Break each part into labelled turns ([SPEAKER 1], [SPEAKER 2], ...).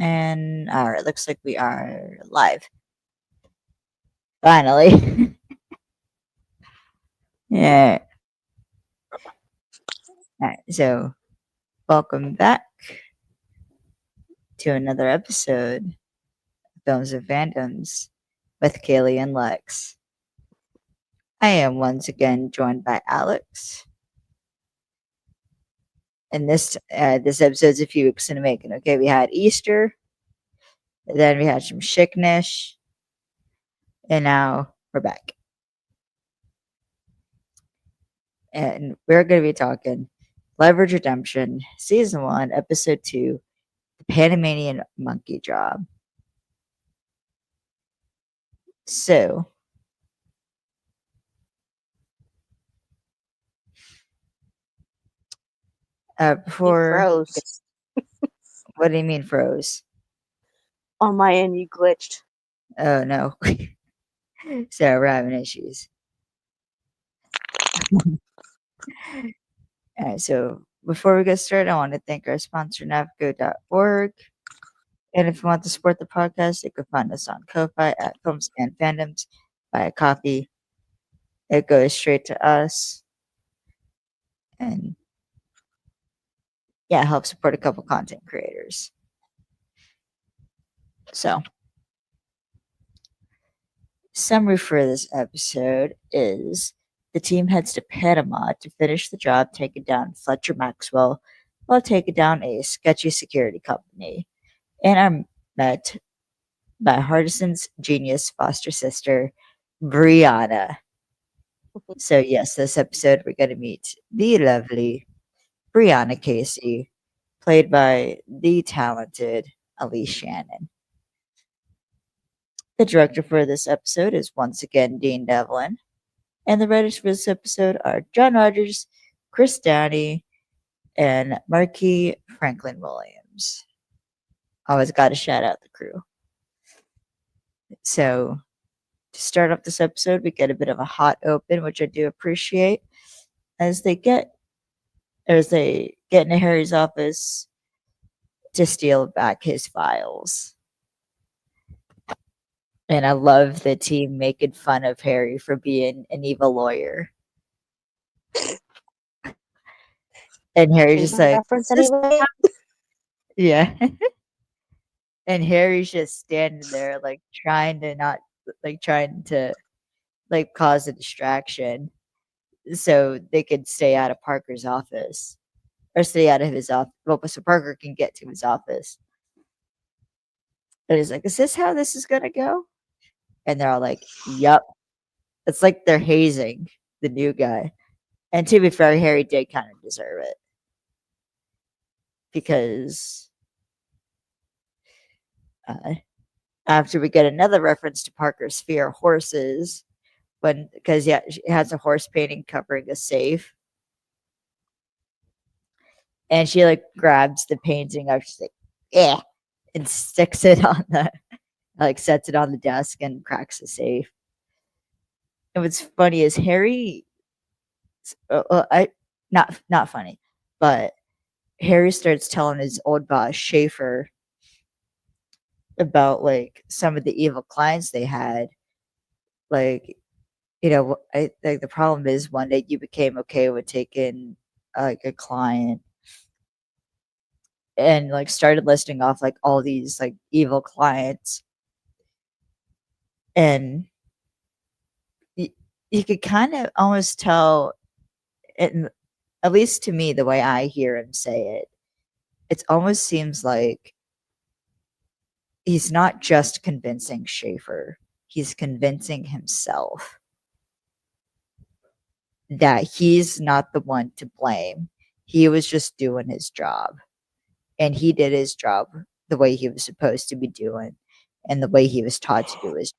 [SPEAKER 1] And it looks like we are live. Finally. Yeah. Alright, so welcome back to another episode of Films and Fandoms with Kaylee and Lex. I am once again joined by Alex. And this episode's a few weeks in the making. Okay, we had Easter, then we had some sickness, and now we're back. And we're going to be talking Leverage Redemption, Season 1, Episode 2, The Panamanian Monkey Job. So,
[SPEAKER 2] You
[SPEAKER 1] before,
[SPEAKER 2] froze.
[SPEAKER 1] what do you mean froze?
[SPEAKER 2] On my end, you glitched.
[SPEAKER 1] Oh, no. So, we're having issues. All right, so before we get started, I want to thank our sponsor, navigo.org. And if you want to support the podcast, you can find us on Ko-Fi at Films and Fandoms. Buy a copy. It goes straight to us. And yeah, help support a couple content creators. So, summary for this episode is the team heads to Panama to finish the job taking down Fletcher Maxwell while taking down a sketchy security company, and are met by Hardison's genius foster sister, Brianna. So, yes, this episode we're going to meet the lovely Brianna Casey, played by the talented Elise Shannon. The director for this episode is once again Dean Devlin, and the writers for this episode are John Rogers, Chris Downey, and Marquis Franklin Williams. Always got to shout out the crew. So, to start off this episode, we get a bit of a hot open, which I do appreciate, as they get into Harry's office to steal back his files. And I love the team making fun of Harry for being an evil lawyer. And Harry's just
[SPEAKER 2] Favorite
[SPEAKER 1] like,
[SPEAKER 2] reference
[SPEAKER 1] "This-"
[SPEAKER 2] anyway.
[SPEAKER 1] yeah. And Harry's just standing there, like trying to not, like trying to like cause a distraction so they could stay out of Parker's office or stay out of his office. Well, so Parker can get to his office. And he's like, "Is this how this is gonna go?" And they're all like, "Yup." It's like they're hazing the new guy. And to be fair, Harry did kind of deserve it because uh, after we get another reference to Parker's fear of horses, because yeah, she has a horse painting covering a safe, and she like grabs the painting up, she's like, "Yeah," and sticks it on the like sets it on the desk and cracks the safe. And what's funny is Harry, I not funny, but Harry starts telling his old boss Schaefer about like some of the evil clients they had. Like, I like the problem is one day you became okay with taking like a client and like started listing off like all these like evil clients, and you, you could kind of almost tell, and at least to me, the way I hear him say it, it almost seems like he's not just convincing Schaefer, he's convincing himself that he's not the one to blame. He was just doing his job. And he did his job the way he was supposed to be doing and the way he was taught to do his job.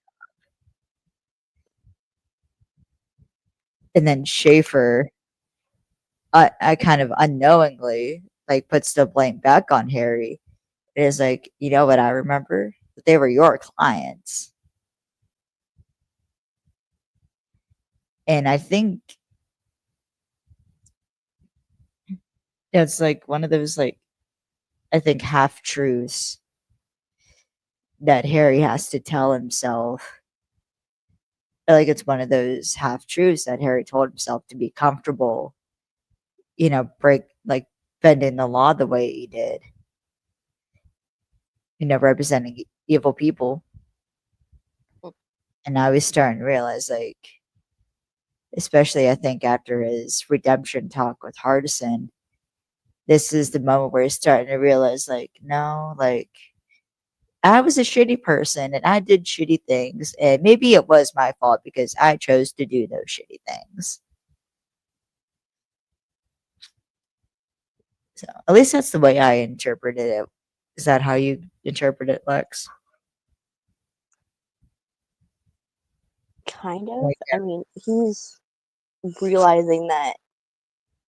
[SPEAKER 1] And then Schaefer, I kind of unknowingly like puts the blame back on Harry. It is like, you know what I remember? They were your clients. And I think it's like one of those like I think half truths that Harry has to tell himself. Like it's one of those half truths that Harry told himself to be comfortable, break like bending the law the way he did, representing evil people. And now he's starting to realize, like, especially I think after his redemption talk with Hardison, this is the moment where he's starting to realize, like, no, like, I was a shitty person and I did shitty things. And maybe it was my fault because I chose to do those shitty things. So at least that's the way I interpreted it. Is that how you interpret it, Lex?
[SPEAKER 2] Kind of.
[SPEAKER 1] Like,
[SPEAKER 2] I mean, he's realizing that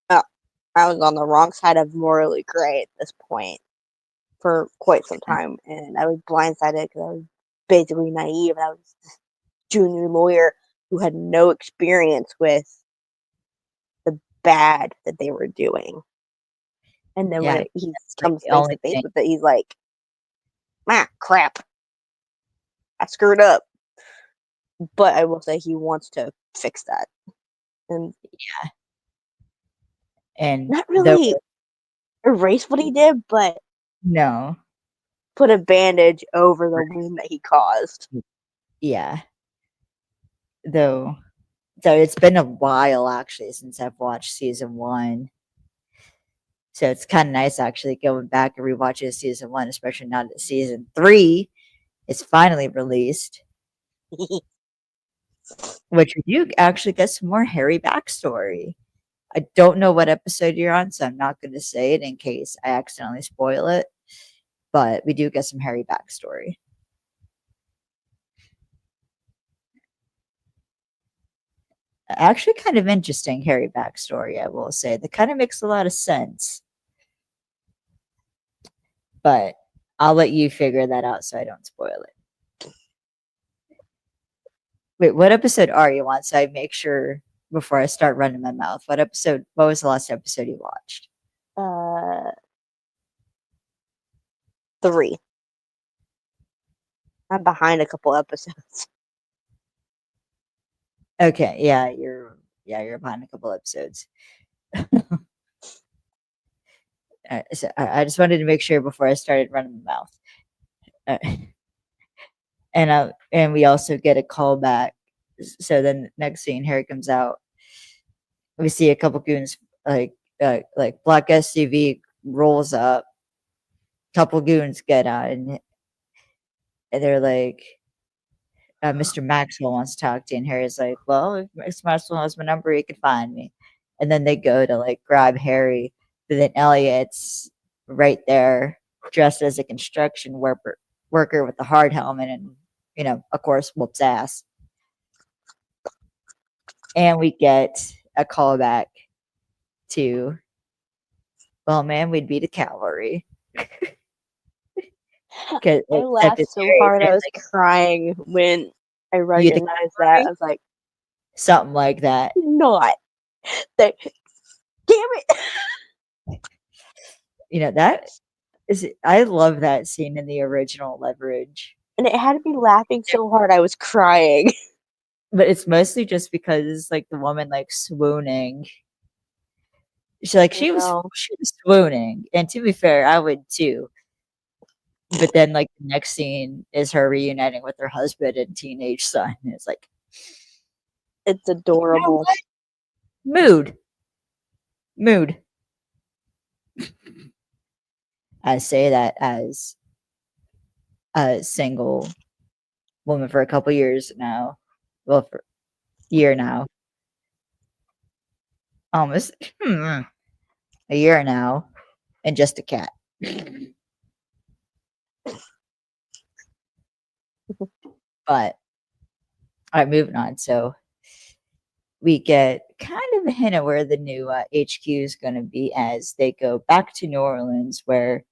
[SPEAKER 2] I was on the wrong side of morally gray at this point for quite some time, and I was blindsided because I was basically naive, and I was this junior lawyer who had no experience with the bad that they were doing. And then
[SPEAKER 1] yeah,
[SPEAKER 2] when he
[SPEAKER 1] like
[SPEAKER 2] comes
[SPEAKER 1] the
[SPEAKER 2] face to
[SPEAKER 1] only
[SPEAKER 2] face
[SPEAKER 1] thing.
[SPEAKER 2] with it, he's like, crap, I screwed up. But I will say he wants to fix that. And
[SPEAKER 1] And
[SPEAKER 2] not
[SPEAKER 1] though,
[SPEAKER 2] really erase what he did, but
[SPEAKER 1] no,
[SPEAKER 2] put a bandage over the wound that he caused.
[SPEAKER 1] yeah, though, so it's been a while actually since I've watched season one. So it's kind of nice actually going back and rewatching season one, especially now that season three is finally released, which you actually get some more Harry backstory. I don't know what episode you're on, so I'm not going to say it in case I accidentally spoil it. But we do get some Harry backstory. Actually, kind of interesting Harry backstory, I will say. That kind of makes a lot of sense. But I'll let you figure that out so I don't spoil it. Wait, what episode are you on? So I make sure before I start running my mouth. What was the last episode you watched?
[SPEAKER 2] 3. I'm behind a couple episodes.
[SPEAKER 1] Okay, you're behind a couple episodes. So I just wanted to make sure before I started running my mouth. And we also get a call back. So then next scene, Harry comes out. We see a couple goons like black SUV rolls up. Couple goons get out and they're like, Mr. Maxwell wants to talk to you. And Harry's like, well, if Mr. Maxwell has my number, he can find me. And then they go to like grab Harry. But then Elliot's right there dressed as a construction worker with a hard helmet and, of course, whoops ass. And we get a callback to, well, man, we'd be the cavalry.
[SPEAKER 2] I laughed so hard I was crying when I recognized that. I was like,
[SPEAKER 1] something like that.
[SPEAKER 2] Not. Damn it.
[SPEAKER 1] That is, I love that scene in the original Leverage.
[SPEAKER 2] And it had me laughing so hard I was crying.
[SPEAKER 1] But it's mostly just because like the woman like swooning. She was swooning. And to be fair, I would too. But then like the next scene is her reuniting with her husband and teenage son. And it's like,
[SPEAKER 2] it's adorable.
[SPEAKER 1] Mood. I say that as a single woman for a couple years now. Well, for a year now. Almost a year now. And just a cat. But all right, moving on. So we get kind of a hint of where the new HQ is going to be as they go back to New Orleans, where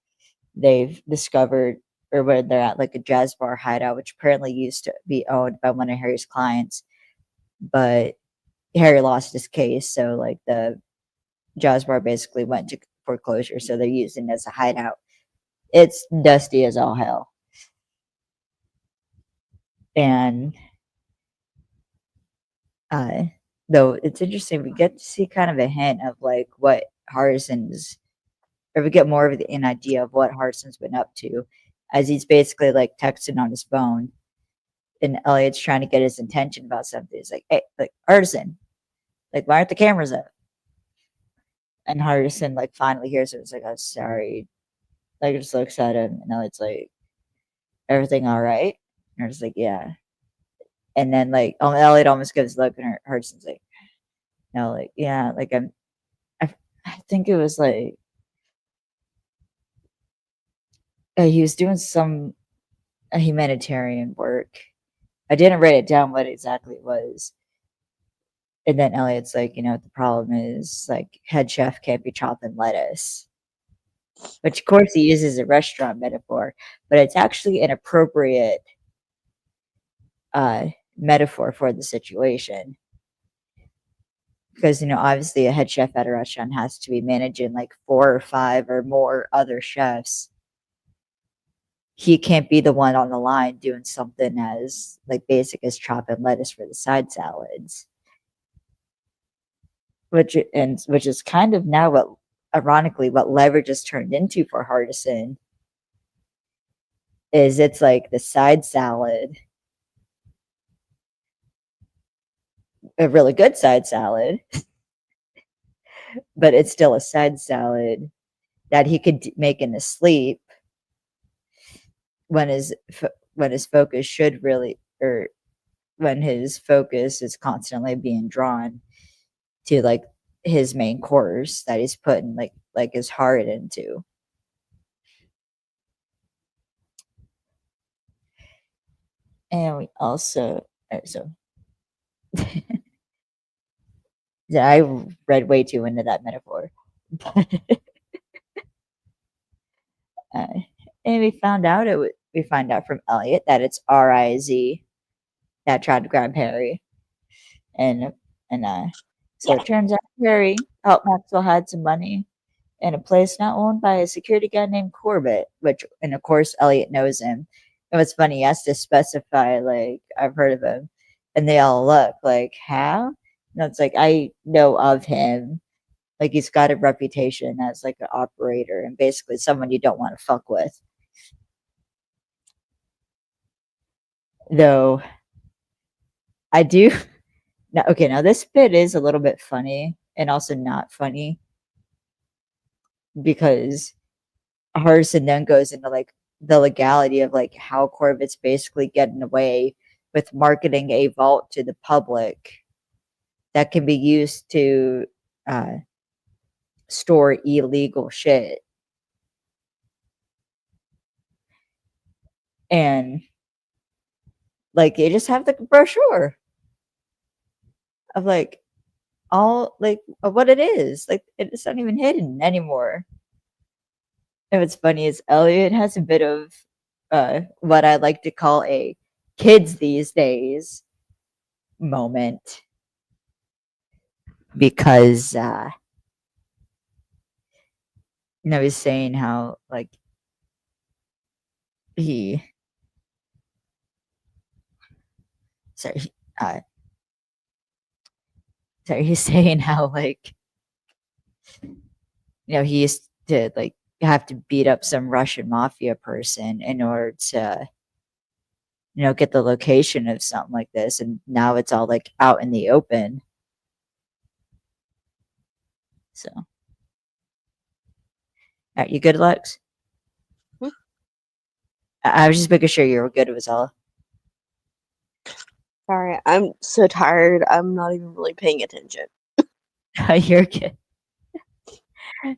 [SPEAKER 1] they've discovered or where they're at like a jazz bar hideout, which apparently used to be owned by one of Harry's clients. But Harry lost his case. So like the jazz bar basically went to foreclosure. So they're using it as a hideout. It's dusty as all hell. And uh, though it's interesting, we get to see kind of a hint of like what Hardison's, or we get more of an idea of what Hardison's been up to, as he's basically like texting on his phone, and Elliot's trying to get his attention about something. He's like, "Hey, like Hardison, like why aren't the cameras up?" And Hardison like finally hears it. It's like, "I'm sorry." Like just looks at him, and Elliot's like, "Everything all right?" And it's like, "Yeah." And then like Elliot almost gives a look, and Hardison's like, "No, like yeah, like I, I think it was like he was doing some humanitarian work. I didn't write it down what exactly it was." And then Elliot's like, the problem is like head chef can't be chopping lettuce, which of course he uses a restaurant metaphor, but it's actually an appropriate uh, metaphor for the situation. Because, obviously a head chef at a restaurant has to be managing like 4 or 5 or more other chefs. He can't be the one on the line doing something as like basic as chopping lettuce for the side salads. Which is kind of now what, ironically, what leverage has turned into for Hardison is it's like the side salad, a really good side salad, but it's still a side salad that he could make in his sleep when his focus should really, or when his focus is constantly being drawn to like his main course that he's putting like his heart into. And we also, so yeah, I read way too into that metaphor. uh, and we find out from Elliot that it's Riz that tried to grab Harry, and so
[SPEAKER 2] Yeah.
[SPEAKER 1] it turns out Harry helped Maxwell hide some money in a place not owned by a security guy named Corbett, and of course Elliot knows him. And what's funny, he has to specify like I've heard of him, and they all look like how. No, it's like I know of him. Like he's got a reputation as like an operator and basically someone you don't want to fuck with. Though I do now. Okay, now this bit is a little bit funny and also not funny because Hardison then goes into like the legality of like how Corbett's basically getting away with marketing a vault to the public that can be used to uh, store illegal shit. And like they just have the brochure of like all like of what it is. Like it's not even hidden anymore. And what's funny is Elliot has a bit of what I like to call a kids these days moment because he's saying how like he sorry uh he's saying how like he used to like have to beat up some Russian mafia person in order to get the location of something like this, and now it's all like out in the open. So you good, Lex?
[SPEAKER 2] Hmm?
[SPEAKER 1] I was just making sure you were good. It was all.
[SPEAKER 2] Sorry, I'm so tired. I'm not even really paying attention.
[SPEAKER 1] You're good.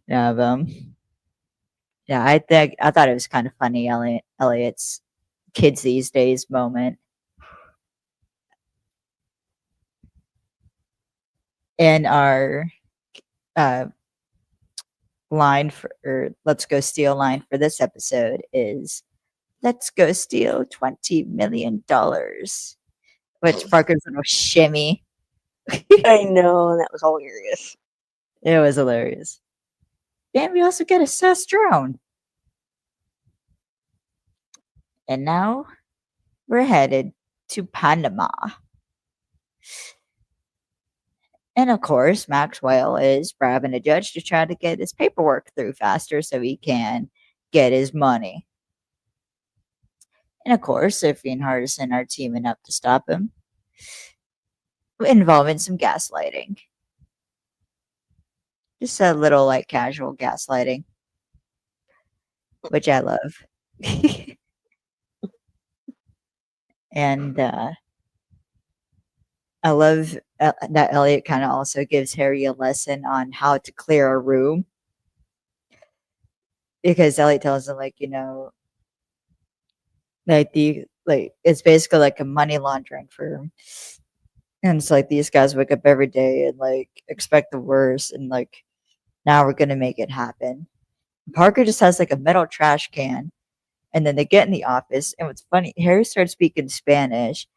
[SPEAKER 1] No, yeah, I thought it was kind of funny, Elliot's kids these days moment. And our uh, line for or let's go steal line for this episode is let's go steal $20 million, which Parker's little shimmy.
[SPEAKER 2] I know, and that was hilarious.
[SPEAKER 1] It was hilarious. And we also get a sus drone. And now we're headed to Panama. And of course, Maxwell is bribing a judge to try to get his paperwork through faster so he can get his money. And of course, Sophie and Hardison are teaming up to stop him, involving some gaslighting. Just a little like casual gaslighting, which I love. And I love that Elliot kind of also gives Harry a lesson on how to clear a room, because Elliot tells him, like, like it's basically like a money laundering firm, and it's like these guys wake up every day and like expect the worst, and like now we're gonna make it happen. Parker just has like a metal trash can, and then they get in the office, and what's funny, Harry starts speaking Spanish,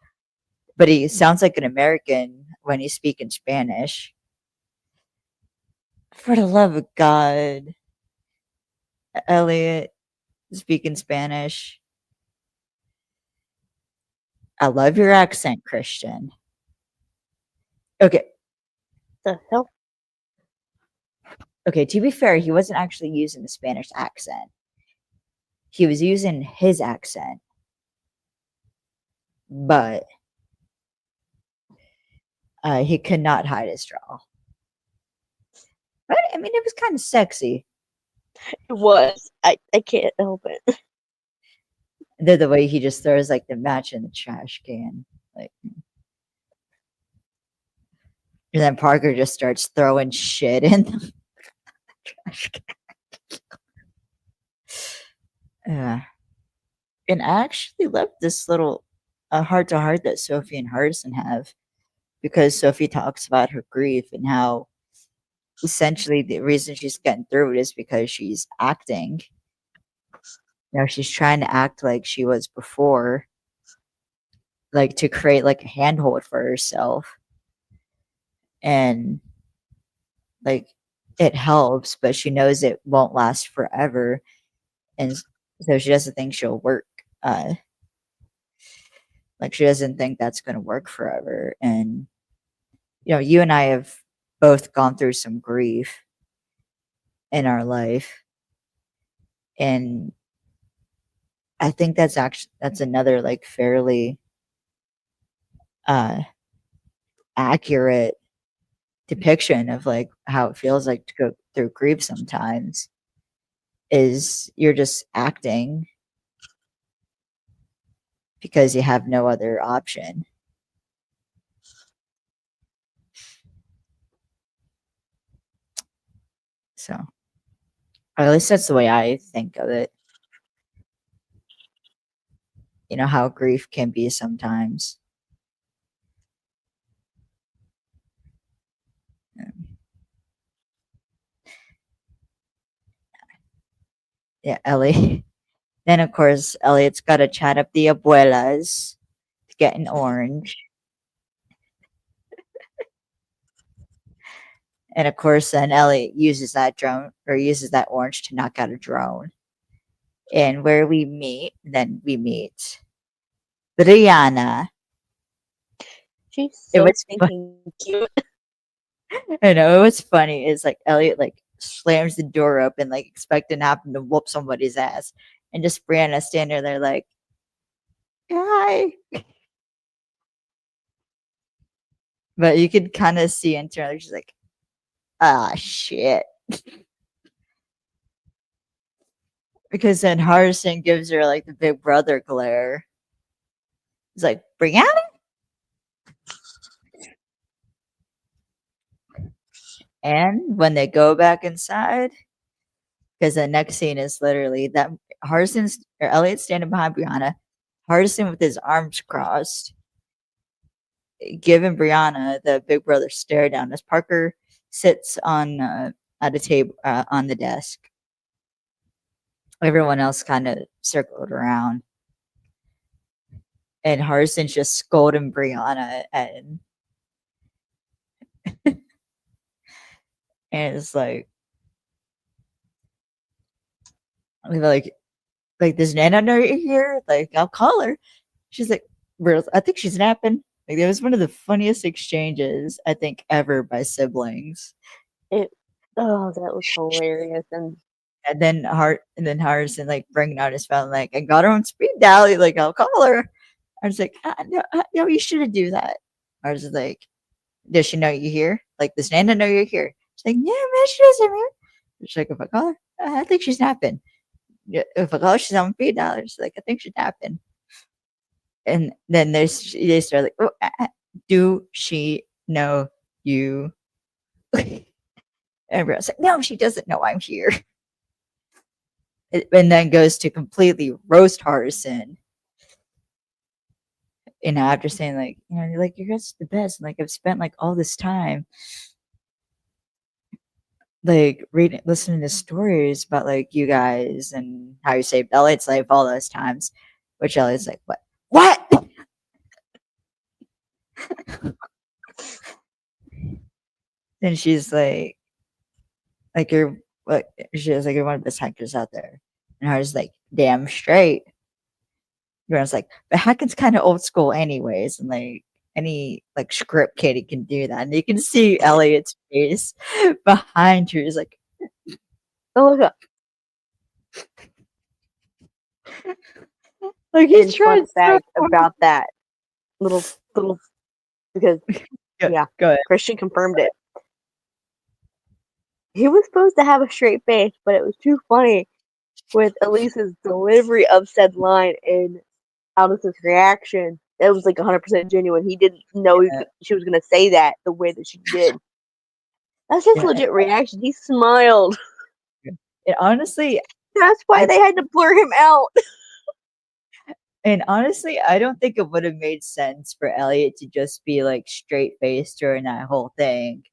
[SPEAKER 1] but he sounds like an American when he's speaking Spanish. For the love of God, Elliot speaking Spanish. I love your accent, Christian. Okay.
[SPEAKER 2] The hell?
[SPEAKER 1] Okay, to be fair, he wasn't actually using the Spanish accent. He was using his accent. But he could not hide his drawl. But I mean, it was kind of sexy.
[SPEAKER 2] It was. I can't help it.
[SPEAKER 1] The way he just throws like the match in the trash can. Like, and then Parker just starts throwing shit in the trash can. And I actually love this little heart to heart that Sophie and Hardison have, because Sophie talks about her grief and how essentially the reason she's getting through it is because she's acting. She's trying to act like she was before, like to create like a handhold for herself. And like it helps, but she knows it won't last forever. And so she doesn't think she'll work. Like she doesn't think that's going to work forever. And, you and I have both gone through some grief in our life. And I think that's another like fairly accurate depiction of like how it feels like to go through grief sometimes. Is you're just acting because you have no other option. So, or at least that's the way I think of it. How grief can be sometimes. Yeah, Ellie. Then, of course, Elliot's got to chat up the abuelas to get an orange. And of course, then Elliot uses that orange to knock out a drone. And where we meet Brianna.
[SPEAKER 2] She's so stinking cute.
[SPEAKER 1] I know. What's funny is like Elliot like slams the door open, like expecting to happen to whoop somebody's ass, and just Brianna standing there like, hi. But you could kind of see internally, she's like, ah, shit. Because then Hardison gives her like the big brother glare. He's like, Brianna? And when they go back inside, because the next scene is literally that Elliot's standing behind Brianna, Hardison with his arms crossed, giving Brianna the big brother stare down as Parker sits on at a table on the desk. Everyone else kind of circled around, and Hardison's just scolding Brianna, and it's like does Nana know you're here? Like, I'll call her. She's like, I think she's napping. Like that was one of the funniest exchanges I think ever by siblings.
[SPEAKER 2] It. Oh, that was hilarious.
[SPEAKER 1] And then Harrison like bringing out his phone, like, I got her on speed dial, like I'll call her. I was like, no, no, you shouldn't do that. I was like, does she know you're here? Like, does Nana know you're here? She's like, yeah, man, she knows I'm here. She's like, if I call her, I think she's napping. Yeah, if I call her, she's on speed dial. She's like, I think she's napping. And then they start like, oh, do she know you? Everyone's like, no, she doesn't know I'm here. And then goes to completely roast Hardison. You know, after saying like, like you're just the best. Like I've spent like all this time like listening to stories about like you guys and how you saved Elliot's life all those times. Which Elliot's like, what? What? Then she's like you're what? She was like, you're one of the best hackers out there. And I was like, damn straight. Everyone's like, but hacking's kind of old school anyways, and like any like script kiddie can do that. And you can see Elliot's face behind her. He's like,
[SPEAKER 2] Oh, look up.
[SPEAKER 1] like he's trying
[SPEAKER 2] fun fact about that little because yeah,
[SPEAKER 1] go ahead.
[SPEAKER 2] Christian confirmed it. He was supposed to have a straight face, but it was too funny with Elise's delivery of said line and Aldous' reaction. It was like 100% genuine. He didn't know she was going to say that the way that she did. That's his legit reaction. He smiled.
[SPEAKER 1] And honestly,
[SPEAKER 2] that's why they had to blur him out.
[SPEAKER 1] And honestly, I don't think it would have made sense for Elliot to just be like straight faced during that whole thing.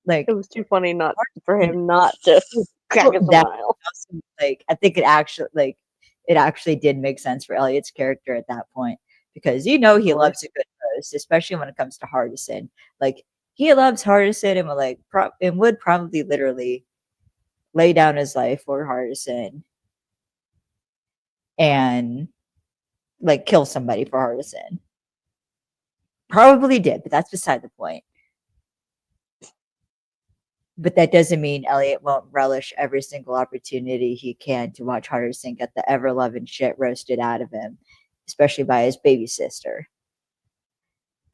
[SPEAKER 1] Like
[SPEAKER 2] it was too funny not for him not to crack a smile.
[SPEAKER 1] Like I think it actually did make sense for Elliot's character at that point because he loves a good roast, especially when it comes to Hardison. Like he loves Hardison and would probably literally lay down his life for Hardison and like kill somebody for Hardison. Probably did, but that's beside the point. But that doesn't mean Elliot won't relish every single opportunity he can to watch Hardison get the ever-loving shit roasted out of him, especially by his baby sister.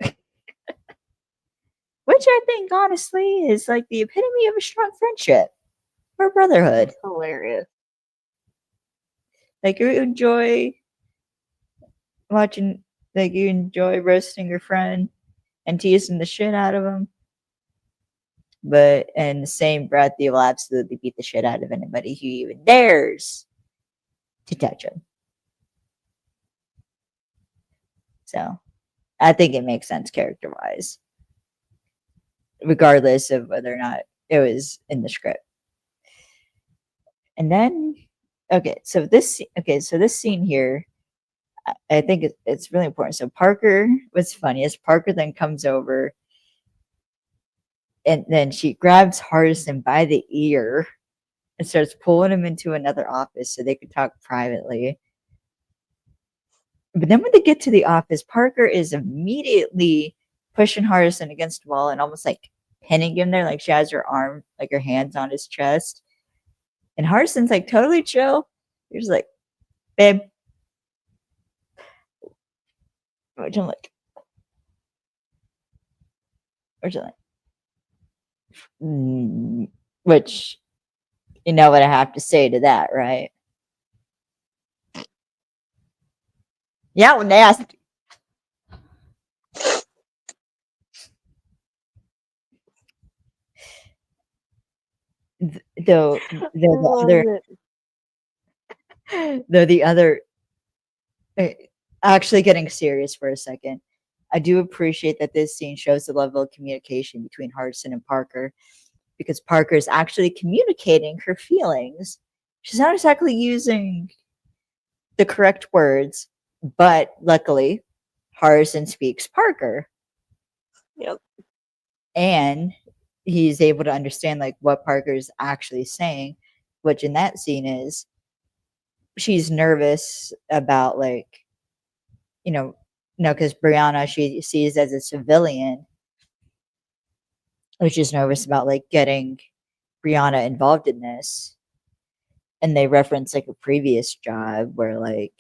[SPEAKER 1] Which I think, honestly, is like the epitome of a strong friendship or brotherhood.
[SPEAKER 2] That's hilarious.
[SPEAKER 1] Like, you enjoy watching, like, you enjoy roasting your friend and teasing the shit out of him. But in the same breath, you will absolutely beat the shit out of anybody who even dares to touch him. So I think it makes sense character-wise, regardless of whether or not it was in the script. And then, so this scene here, I think it's really important. So Parker was funniest. Parker then comes over and then she grabs Hardison by the ear and starts pulling him into another office so they could talk privately. But then when they get to the office, Parker is immediately pushing Hardison against the wall and almost like pinning him there, like she has her arm, like her hands on his chest. And Hardison's like totally chill. He's like, babe. Which I'm like, which you know what I have to say to that, right? Yeah, well, nasty. Though the other actually getting serious for a second, I do appreciate that this scene shows the level of communication between Hardison and Parker because Parker is actually communicating her feelings. She's not exactly using the correct words, but luckily Hardison speaks Parker.
[SPEAKER 2] Yep.
[SPEAKER 1] And he's able to understand like what Parker's actually saying, which in that scene is, she's nervous about like, No, because Brianna she sees as a civilian, which is nervous about like getting Brianna involved in this. And they reference like a previous job where like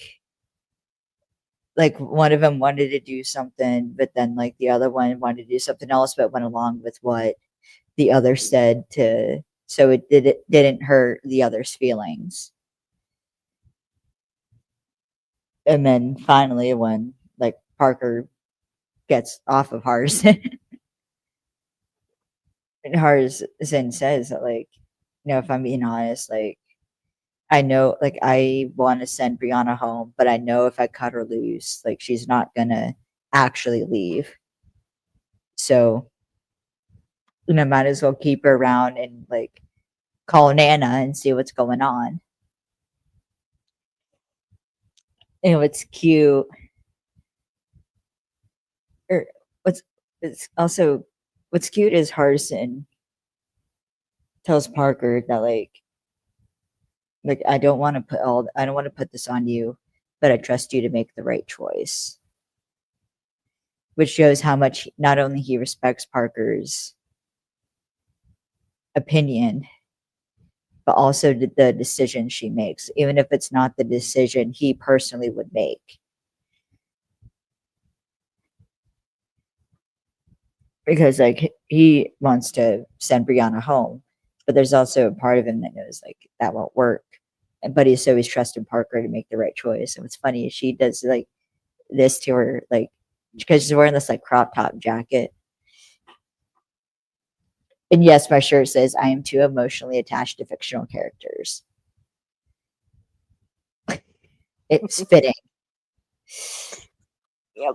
[SPEAKER 1] one of them wanted to do something, but then like the other one wanted to do something else, but went along with what the other said to, so it didn't hurt the other's feelings. And then finally, when like Parker gets off of Hardison, and Hardison says that like, if I'm being honest, like I know, like I want to send Brianna home, but I know if I cut her loose, like she's not gonna actually leave. So, might as well keep her around and like call Nana and see what's going on. And what's cute, or what's it's also what's cute is Hardison tells Parker that like I don't want to put this on you, but I trust you to make the right choice. Which shows how much not only he respects Parker's opinion, but also the decision she makes, even if it's not the decision he personally would make. Because like he wants to send Brianna home, but there's also a part of him that knows like that won't work. But he's always trusting Parker to make the right choice. And what's funny is she does like this to her, like because she's wearing this like crop top jacket. And yes, my shirt says I am too emotionally attached to fictional characters. It's fitting.
[SPEAKER 2] Yep.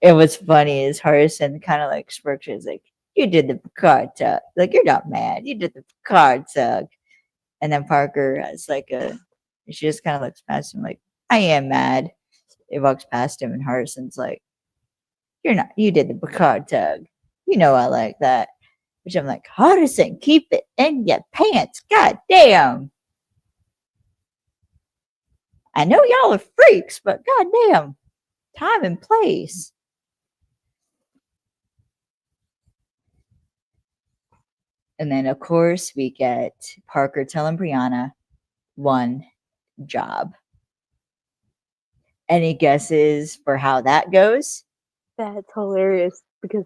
[SPEAKER 1] And what's funny is Harrison kind of like smirks. Is like, "You did the Picard tug. Like you're not mad. You did the Picard tug." And then Parker has like she just kind of looks past him like, "I am mad." It walks past him, and Harrison's like, "You're not. You did the Picard tug. You know I like that." Which I'm like, Hardison, keep it in your pants. God damn. I know y'all are freaks, but goddamn, time and place. And then, of course, we get Parker telling Brianna one job. Any guesses for how that goes?
[SPEAKER 2] That's hilarious because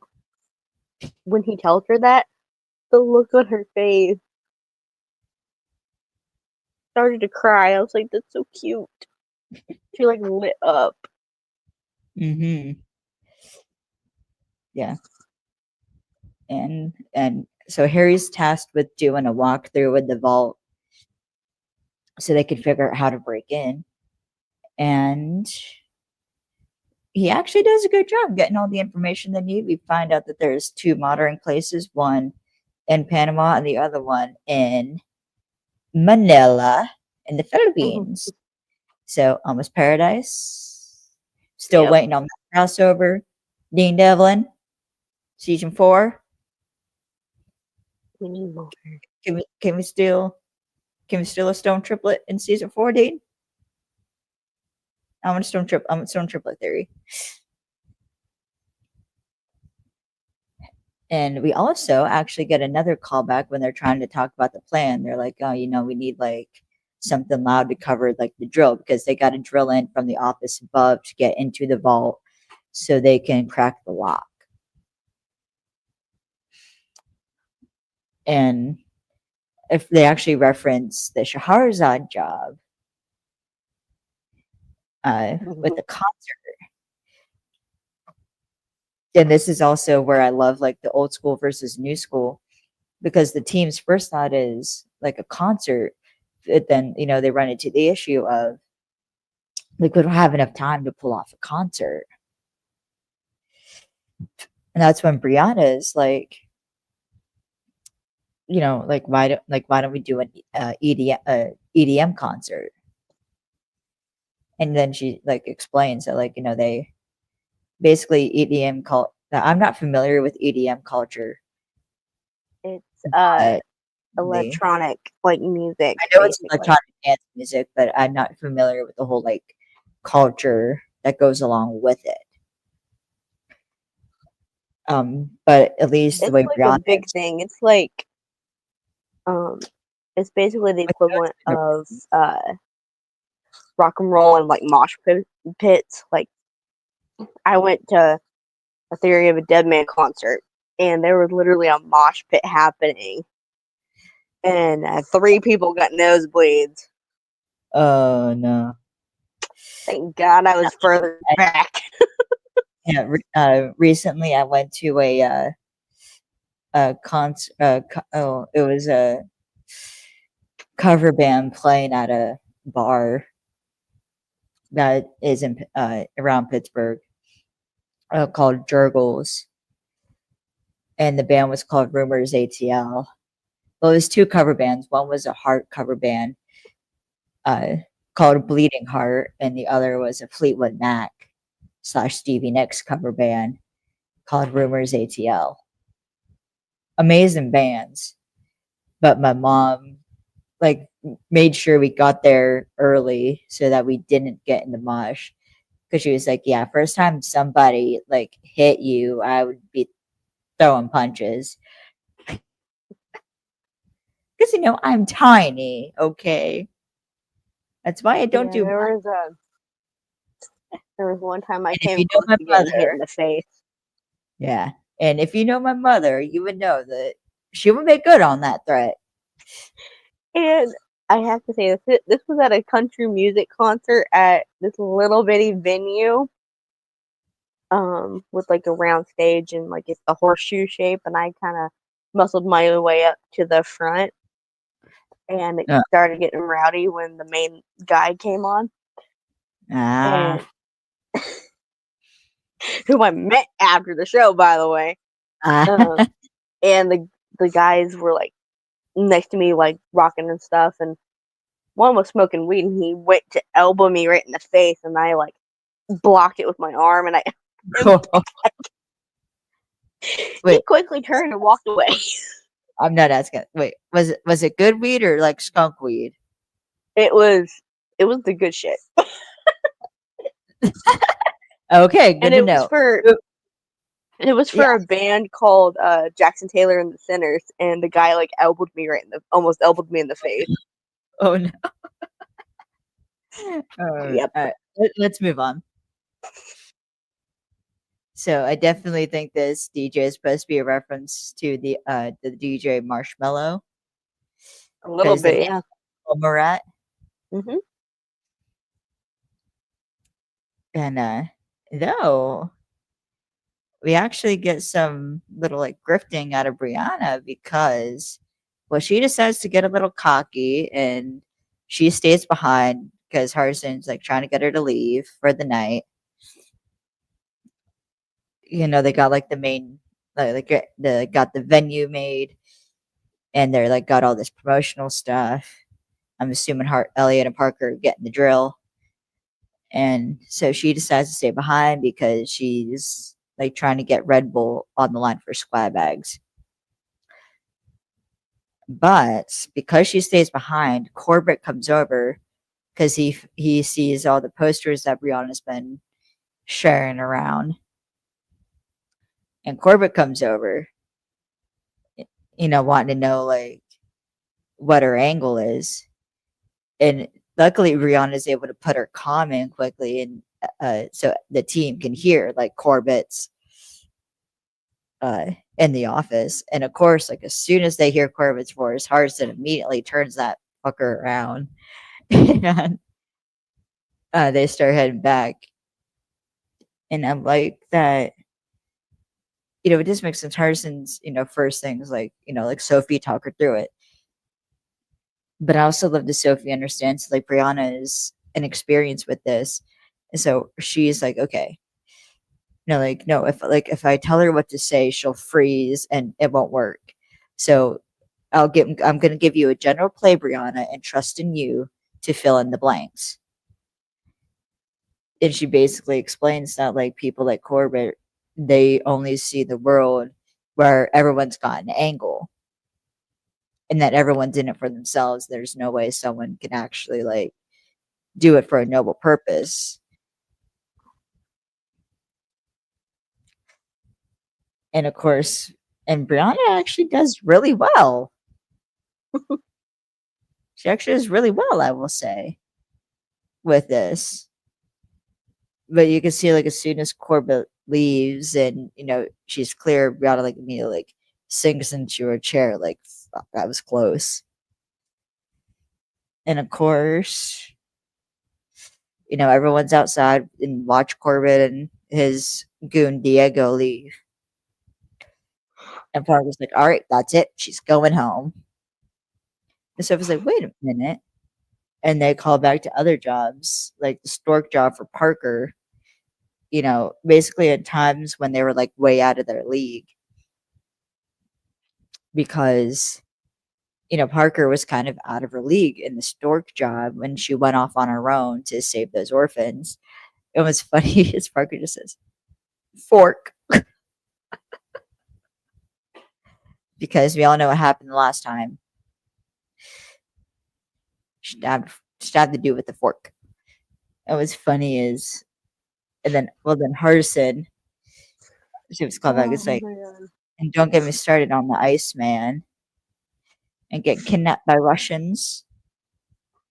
[SPEAKER 2] when he tells her that, the look on her face started to cry. I was like, that's so cute. She like lit up.
[SPEAKER 1] Mm-hmm. Yeah. And so Harry's tasked with doing a walkthrough with the vault so they could figure out how to break in. And he actually does a good job getting all the information they need. We find out that there's two monitoring places, one in Panama and the other one in Manila in the Philippines. So almost paradise. Still
[SPEAKER 2] Yep.
[SPEAKER 1] waiting on that crossover. Dean Devlin, season 4.
[SPEAKER 2] We need more.
[SPEAKER 1] Can we steal a stone triplet in season 4, Dean? I'm a stone triplet theory. And we also actually get another callback when they're trying to talk about the plan. They're like, oh, we need like something loud to cover like the drill because they got to drill in from the office above to get into the vault so they can crack the lock. And if they actually reference the Shahrazad job with the concert. And this is also where I love like the old school versus new school because the team's first thought is like a concert. But then, they run into the issue of like we don't have enough time to pull off a concert. And that's when Brianna is like, like why don't we do an EDM concert? And then she like explains that like they basically EDM cult. I'm not familiar with EDM culture.
[SPEAKER 2] It's
[SPEAKER 1] But
[SPEAKER 2] electronic like music.
[SPEAKER 1] I know it's
[SPEAKER 2] basically.
[SPEAKER 1] electronic dance music, but I'm not familiar with the whole like culture that goes along with it. But at least the
[SPEAKER 2] It's
[SPEAKER 1] way
[SPEAKER 2] like a
[SPEAKER 1] Brianna
[SPEAKER 2] big
[SPEAKER 1] is,
[SPEAKER 2] thing. It's like um, it's basically the equivalent of rock and roll and like pits. Like I went to a Theory of a Dead Man concert, and there was literally a mosh pit happening, and 3 people got nosebleeds.
[SPEAKER 1] oh no.
[SPEAKER 2] Thank God I was further back.
[SPEAKER 1] Yeah, recently I went to a concert. Oh, it was a cover band playing at a bar that is in around Pittsburgh, called Jurgles, and the band was called Rumors ATL. Well, it was 2 cover bands. One was a heart cover band, uh, called Bleeding Heart, and the other was a Fleetwood Mac / Stevie Nicks cover band called Rumors ATL. Amazing bands, but my mom like made sure we got there early so that we didn't get in the mosh, because she was like, yeah, first time somebody like hit you, I would be throwing punches, because I'm tiny. Okay, that's why I don't
[SPEAKER 2] Yeah,
[SPEAKER 1] do much.
[SPEAKER 2] there was one time I
[SPEAKER 1] And if
[SPEAKER 2] came
[SPEAKER 1] you know
[SPEAKER 2] close
[SPEAKER 1] my
[SPEAKER 2] to getting hit
[SPEAKER 1] mother,
[SPEAKER 2] in the face.
[SPEAKER 1] yeah, and if you know my mother, you would know that she would make good on that threat.
[SPEAKER 2] And I have to say, this was at a country music concert at this little bitty venue, with like a round stage and like it's a horseshoe shape, and I kind of muscled my way up to the front, and it
[SPEAKER 1] Uh,
[SPEAKER 2] started getting rowdy when the main guy came on, and
[SPEAKER 1] ah,
[SPEAKER 2] who I met after the show, by the way.
[SPEAKER 1] ah.
[SPEAKER 2] Um, and the guys were like next to me, like rocking and stuff, and one was smoking weed, and he went to elbow me right in the face, and I like blocked it with my arm, and he
[SPEAKER 1] Wait,
[SPEAKER 2] quickly turned and walked away.
[SPEAKER 1] I'm not asking. Wait, was it good weed or like skunk weed?
[SPEAKER 2] It was the good shit,
[SPEAKER 1] Okay, good
[SPEAKER 2] and
[SPEAKER 1] to know.
[SPEAKER 2] it was
[SPEAKER 1] Yeah.
[SPEAKER 2] for a band called Jackson Taylor and the Sinners, and the guy like almost elbowed me in the face.
[SPEAKER 1] Oh no.
[SPEAKER 2] Yep,
[SPEAKER 1] All right. Let's move on. So I definitely think this DJ is supposed to be a reference to the DJ Marshmello,
[SPEAKER 2] a little
[SPEAKER 1] because the
[SPEAKER 2] bit,
[SPEAKER 1] name
[SPEAKER 2] yeah.
[SPEAKER 1] Marat.
[SPEAKER 2] Hmm.
[SPEAKER 1] And though we actually get some little like grifting out of Brianna, because well, she decides to get a little cocky and she stays behind because Harson's like trying to get her to leave for the night. They got like the main got the venue made, and they're like got all this promotional stuff. I'm assuming Elliot and Parker are getting the drill. And so she decides to stay behind because she's like trying to get Red Bull on the line for swag bags. But because she stays behind, Corbett comes over because he sees all the posters that Brianna's been sharing around. And Corbett comes over, wanting to know like what her angle is. And luckily Rihanna's able to put her comment quickly, and so the team can hear like Corbett's in the office. And of course, like as soon as they hear Corbett's voice, Harrison immediately turns that fucker around and they start heading back. And I'm like that, it just makes sense. Harrison's, first things like Sophie talk her through it. But I also love that Sophie understands like Brianna is inexperienced with this. And so she's like, okay, no, like, no, if I tell her what to say, she'll freeze and it won't work. So I'm gonna give you a general play, Brianna, and trust in you to fill in the blanks. And she basically explains that like people like Corbett, they only see the world where everyone's got an angle, and that everyone's in it for themselves. There's no way someone can actually like do it for a noble purpose. And of course, and Brianna actually does really well. She actually does really well, I will say, with this. But you can see, like, as soon as Corbett leaves and, she's clear, Brianna, like, immediately, like, sinks into her chair, like, fuck, that was close. And of course, everyone's outside and watch Corbett and his goon Diego leave. And Parker's like, all right, that's it. She's going home. And Sophie's like, wait a minute. And they call back to other jobs, like the stork job for Parker, basically at times when they were like way out of their league. Because, Parker was kind of out of her league in the stork job when she went off on her own to save those orphans. It was funny as Parker just says, fork. Because we all know what happened the last time. Stabbed the dude with the fork. It was funny as, and then Hardison, she was called back. It's like, and don't get me started on the Iceman and get kidnapped by Russians.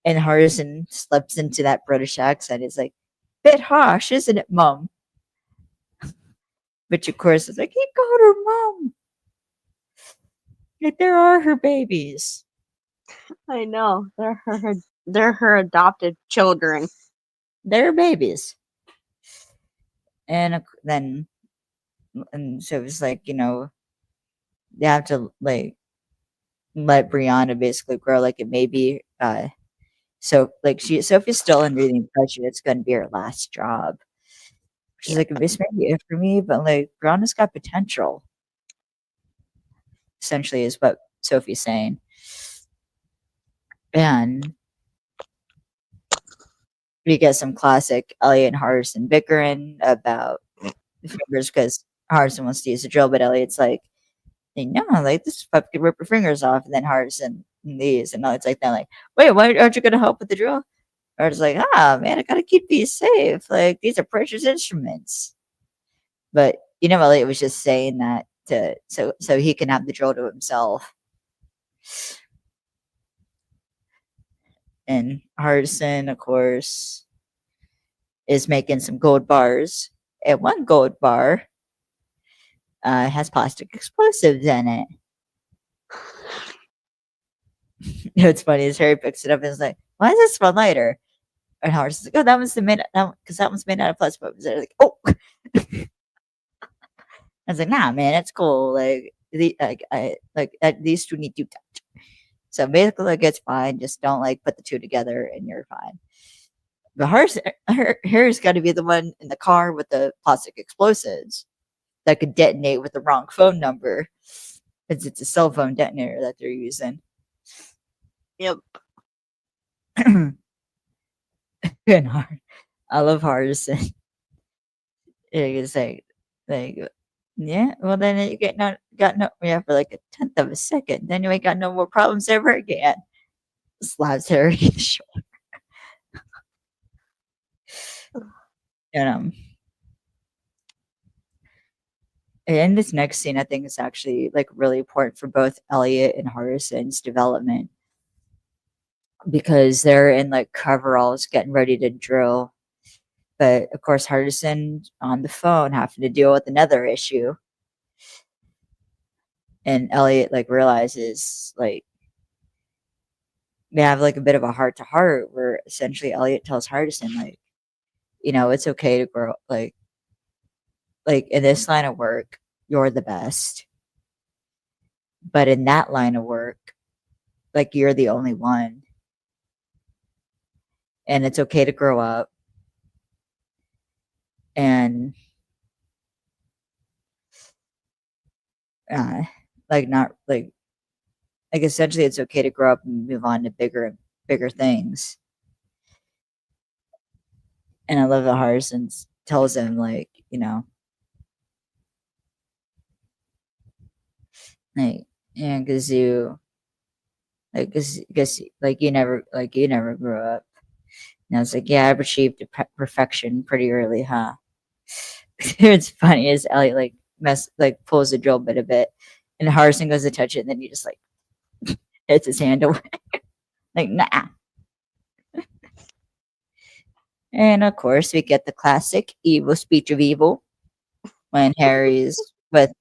[SPEAKER 1] And Hardison slips into that British accent. It's like, bit harsh, isn't it, Mum? Which, of course, is like, he called her Mum. Like, there are her babies.
[SPEAKER 2] I know. They're her adopted children.
[SPEAKER 1] They're babies. And then, and so it's like, they have to, like, let Brianna basically grow. Like, it may be, so, like, Sophie's still under the impression it's going to be her last job. She's like, this may be it for me, but, like, Brianna's got potential. Essentially, is what Sophie's saying. And we get some classic Elliot and Hardison bickering about the fingers because Hardison wants to use the drill, but Elliot's like, no, like, this pup could rip her fingers off. And then Hardison leaves, and Elliot's like, wait, why aren't you going to help with the drill? Hardison's like, man, I got to keep these safe. Like, these are precious instruments. But, Elliot was just saying that so he can have the drill to himself. And Hardison, of course, is making some gold bars. And one gold bar has plastic explosives in it. It's funny as Harry picks it up and is like, why does this smell lighter? And Hardison's like, oh, that one's made out of plastic. They're like, oh. I was like, nah, man, it's cool. Like, these two need to touch. So basically, like, it's fine. Just don't, like, put the two together and you're fine. But Harry's got to be the one in the car with the plastic explosives that could detonate with the wrong phone number, because it's a cell phone detonator that they're using.
[SPEAKER 2] Yep.
[SPEAKER 1] Good hard. I love Hardison. It's like, yeah, well, then you for like a tenth of a second. Then you ain't got no more problems ever again. Slaps Harry in the shoulder. And in this next scene, I think is actually, like, really important for both Elliot and Hardison's development, because they're in, like, coveralls getting ready to drill. But of course, Hardison on the phone having to deal with another issue. And Elliot, like, realizes, like, they have, like, a bit of a heart to heart where essentially Elliot tells Hardison, like, it's okay to grow, like in this line of work, you're the best. But in that line of work, like, you're the only one. And it's okay to grow up. And not like essentially it's okay to grow up and move on to bigger things. And I love that Hardison tells him, like, like, yeah, because you, like, because like, you never grew up. And I was like, yeah, I've achieved perfection pretty early, huh? It's funny as Elliot, like, pulls the drill bit a bit, and Harrison goes to touch it, and then he just like hits his hand away. Like, nah. And of course, we get the classic evil speech of evil when Harry's with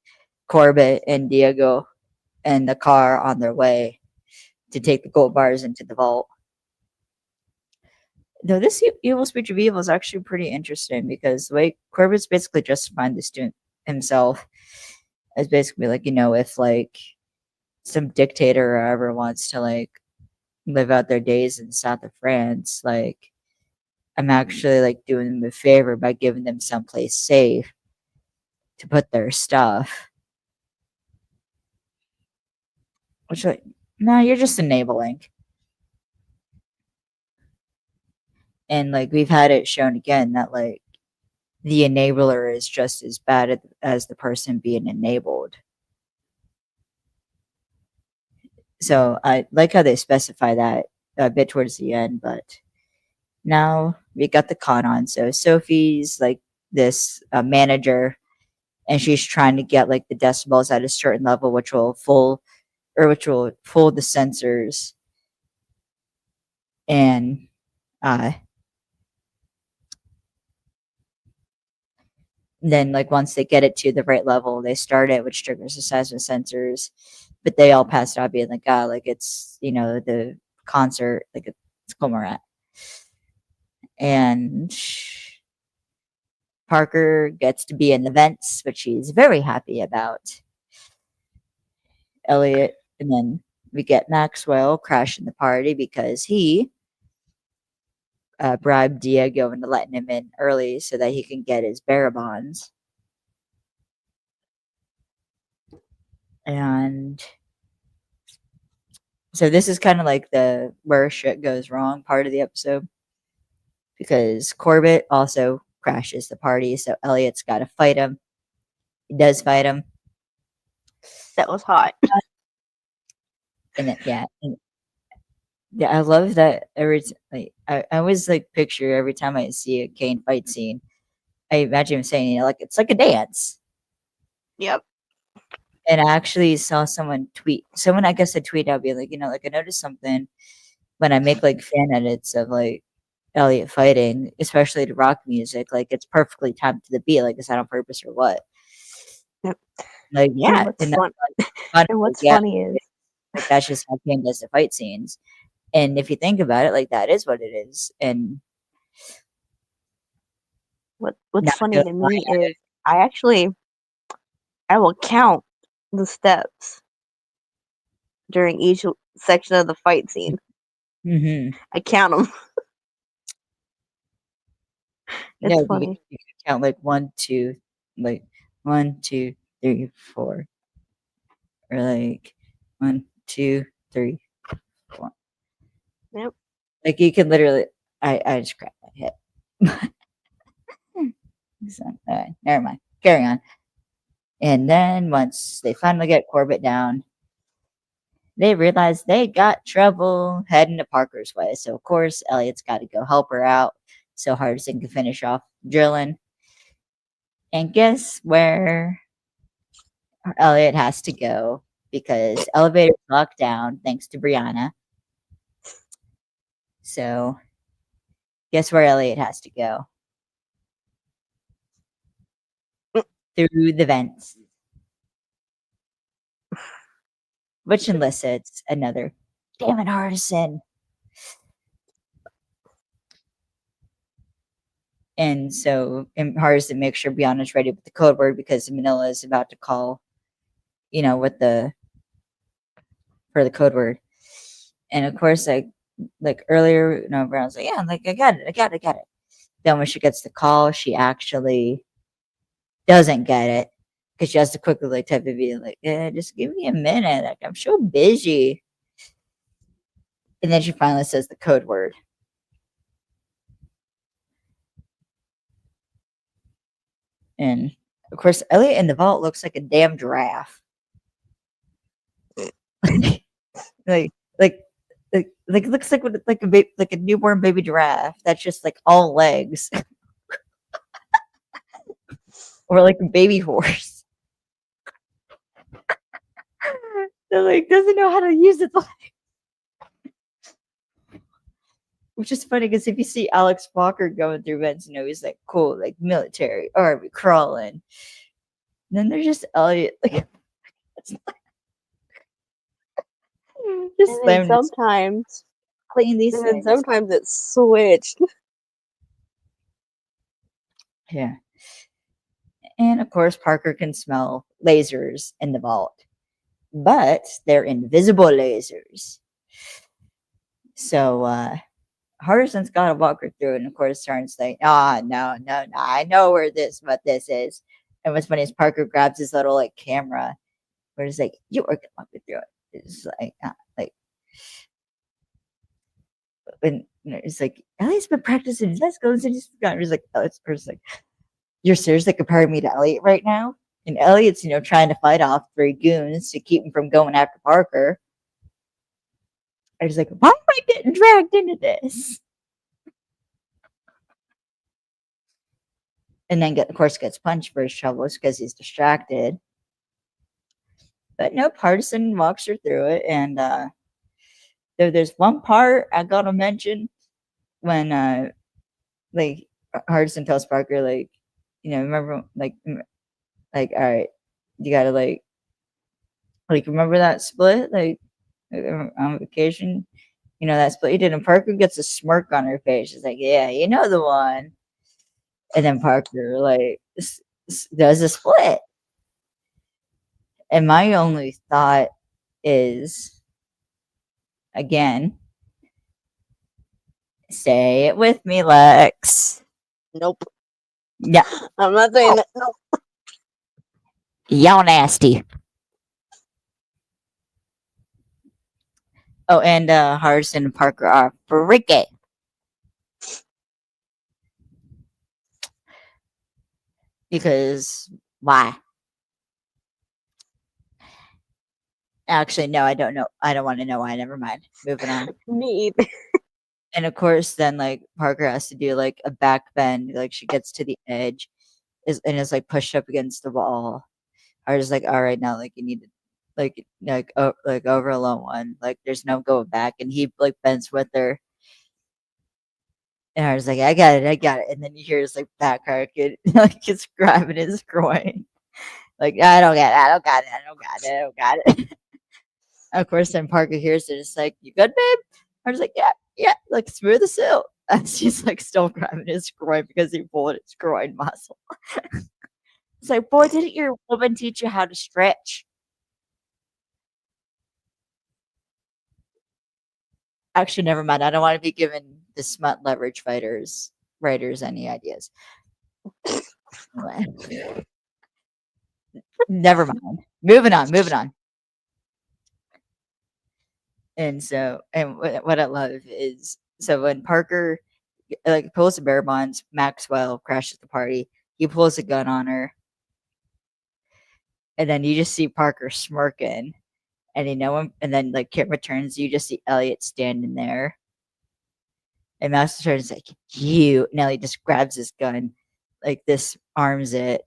[SPEAKER 1] Corbett and Diego in the car on their way to take the gold bars into the vault. Though this evil speech of evil is actually pretty interesting because the way Corbett's basically justifying this to himself is basically like, if like some dictator or whoever wants to like live out their days in the south of France, like I'm actually like doing them a favor by giving them someplace safe to put their stuff. Which like, no, you're just enabling. And like we've had it shown again that like the enabler is just as bad as the person being enabled. So I like how they specify that a bit towards the end, but now we got the con on. So Sophie's like this manager, and she's trying to get like the decibels at a certain level, which will fool the sensors, and then like once they get it to the right level, they start it, which triggers the seismic sensors. But they all passed out being like, like it's the concert, like it's Comarat. And Parker gets to be in the vents, which she's very happy about. Elliot, and then we get Maxwell crashing the party because he bribed Diego into letting him in early so that he can get his bearer bonds. And so this is kind of like the where shit goes wrong part of the episode because Corbett also crashes the party, so Elliot's got to fight him. He does fight him.
[SPEAKER 2] That was hot.
[SPEAKER 1] And I love that I always like picture every time I see a Kane fight scene, I imagine him saying, like it's like a dance.
[SPEAKER 2] Yep.
[SPEAKER 1] And I actually saw someone, I guess a tweet out being like, like I noticed something when I make like fan edits of like Elliot fighting, especially to rock music, like it's perfectly timed to the beat, like is that on purpose or what?
[SPEAKER 2] Yep.
[SPEAKER 1] Like, yeah.
[SPEAKER 2] And what's funny is
[SPEAKER 1] like that's just how Kane does the fight scenes. And if you think about it, like that is what it is. And
[SPEAKER 2] what's funny to me is I will count the steps during each section of the fight scene.
[SPEAKER 1] Mm-hmm.
[SPEAKER 2] I count them. It's funny.
[SPEAKER 1] You can count like 1, 2, like 1, 2, 3, 4, or like 1, 2, 3, 4.
[SPEAKER 2] Yep.
[SPEAKER 1] Like you can literally, I just cracked my head. So, never mind. Carry on. And then once they finally get Corbett down, they realize they got trouble heading to Parker's way. So of course, Elliot's got to go help her out so Hardison can finish off drilling. And guess where Elliot has to go? Because elevator's locked down thanks to Brianna. So guess where Elliot has to go? Through the vents. Which elicits another, damn it, Hardison. And so Hardison makes sure Brianna's ready with the code word because Manila is about to call, for the code word. And of course, like earlier, Brown's like, yeah, like I got it. Then when she gets the call, she actually doesn't get it because she has to quickly like type it, be like, just give me a minute. Like I'm so busy. And then she finally says the code word. And of course, Elliot in the vault looks like a damn giraffe. like looks like a newborn baby giraffe that's just like all legs, or like a baby horse. That like doesn't know how to use it. Which is funny because if you see Alex Walker going through events, he's like cool, like military, army, crawling. And then there's just Elliot, like just
[SPEAKER 2] And then
[SPEAKER 1] slamming his
[SPEAKER 2] sometimes,
[SPEAKER 1] clean these
[SPEAKER 2] and then
[SPEAKER 1] things.
[SPEAKER 2] sometimes it's switched.
[SPEAKER 1] Yeah. And of course, Parker can smell lasers in the vault, but they're invisible lasers. So Hardison's got to walk her through it. And of course, Sarn's like, no, I know what this is. And what's funny is Parker grabs his little like camera where it's like, you are gonna walk me through it. It's and it's like, Elliot's been practicing his best goes and he's forgotten. He's like, Elliot's like, you're seriously comparing me to Elliot right now? And Elliot's, trying to fight off 3 goons to keep him from going after Parker. I was like, why am I getting dragged into this? And then, of course, gets punched for his troubles because he's distracted. But no, Partisan walks her through it. And there's one part I gotta mention when, like, Hardison tells Parker, like, remember, all right, you gotta, remember that split, on vacation? That split you did, and Parker gets a smirk on her face. She's like, yeah, the one. And then Parker, does a split. And my only thought is, again, say it with me, Lex.
[SPEAKER 2] Nope.
[SPEAKER 1] Yeah.
[SPEAKER 2] I'm not saying that. Nope.
[SPEAKER 1] Y'all nasty. Oh, and Hardison and Parker are freaky. Because why? Actually, no, I don't know. I don't want to know why. Never mind. Moving on.
[SPEAKER 2] Me either.
[SPEAKER 1] And of course, then Parker has to do like a back bend. Like she gets to the edge, is like pushed up against the wall. I was like, all right, now you need to over a low one. Like there's no going back. And he bends with her. And I was like, I got it. And then you hear his back cracking, it's grabbing his groin. I don't got it. Of course, then Parker hears it. It's like, you good, babe? I was like, yeah, smooth as silk. And she's still grabbing his groin because he pulled his groin muscle. It's like, boy, didn't your woman teach you how to stretch? Actually, never mind. I don't want to be giving the smut leverage writers any ideas. Never mind. Moving on. And so, and what I love is, so when Parker pulls the bear bonds, Maxwell crashes the party. He pulls a gun on her, and then you just see Parker smirking, and and then camera turns, you just see Elliot standing there, and Maxwell turns like, you, and Elliot just grabs his gun, disarms it,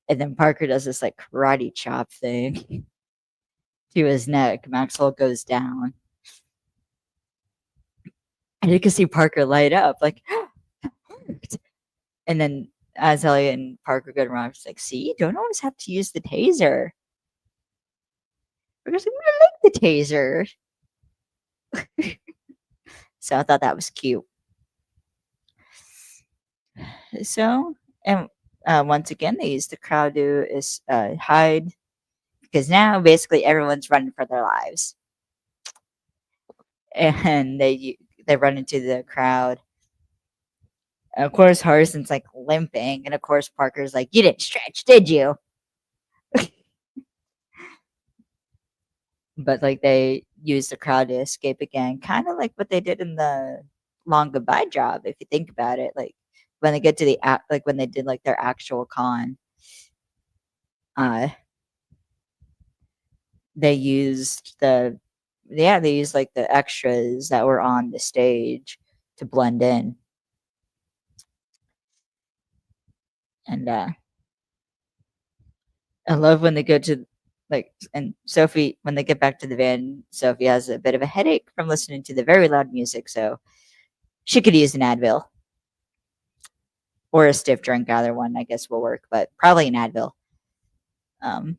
[SPEAKER 1] and then Parker does this karate chop thing to his neck. Maxwell goes down. And you can see Parker light up, and then as Elliot and Parker go around, it's like, see, you don't always have to use the taser. Because I like the taser. So I thought that was cute. So, and once again, they use the crowd to hide, because now basically everyone's running for their lives. And they run into the crowd. And of course, Harrison's limping, and of course, Parker's like, you didn't stretch, did you? But they use the crowd to escape again, kind of like what they did in the Long Goodbye Job, if you think about it. When they get to the when they did their actual con, they used the the extras that were on the stage to blend in. And I love when they go to like, and Sophie, when they get back to the van, Sophie has a bit of a headache from listening to the very loud music, so she could use an Advil or a stiff drink. Either one, I guess, will work, but probably an Advil. Um,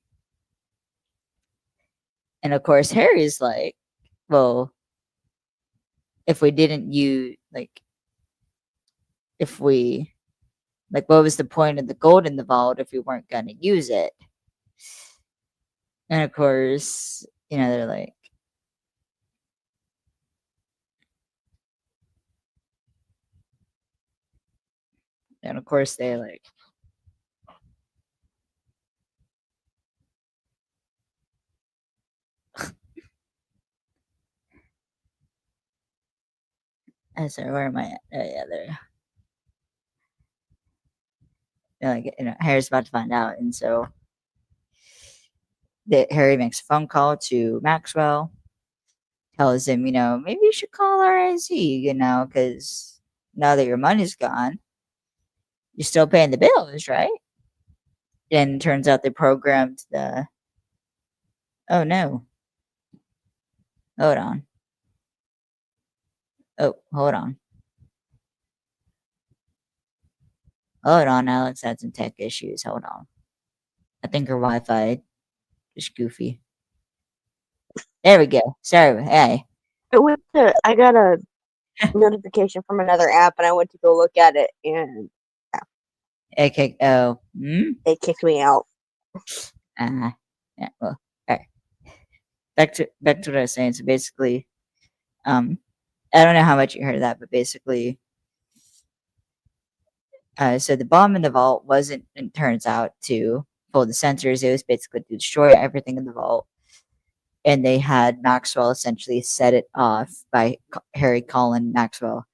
[SPEAKER 1] and of course, Harry's like, well, if we didn't use, like, if we, like, what was the point of the gold in the vault if we weren't going to use it? And of course, they're like, and of course, they like, sorry, where am I at? Oh, yeah, there. They're like, Harry's about to find out. And so Harry makes a phone call to Maxwell, tells him, maybe you should call RIZ, because now that your money's gone, you're still paying the bills, right? And it turns out they programmed the. Oh, no. Hold on. Oh, hold on. Hold on, Alex had some tech issues. Hold on. I think her Wi-Fi is goofy. There we go. Sorry. Hey.
[SPEAKER 2] I got a notification from another app, and I went to go look at it, and
[SPEAKER 1] Okay. Oh.
[SPEAKER 2] it kicked me out.
[SPEAKER 1] Yeah. Well. All right. Back to what I was saying. So basically, I don't know how much you heard of that, but basically, so the bomb in the vault wasn't, it turns out, to pull the sensors. It was basically to destroy everything in the vault. And they had Maxwell essentially set it off by Harry calling Maxwell,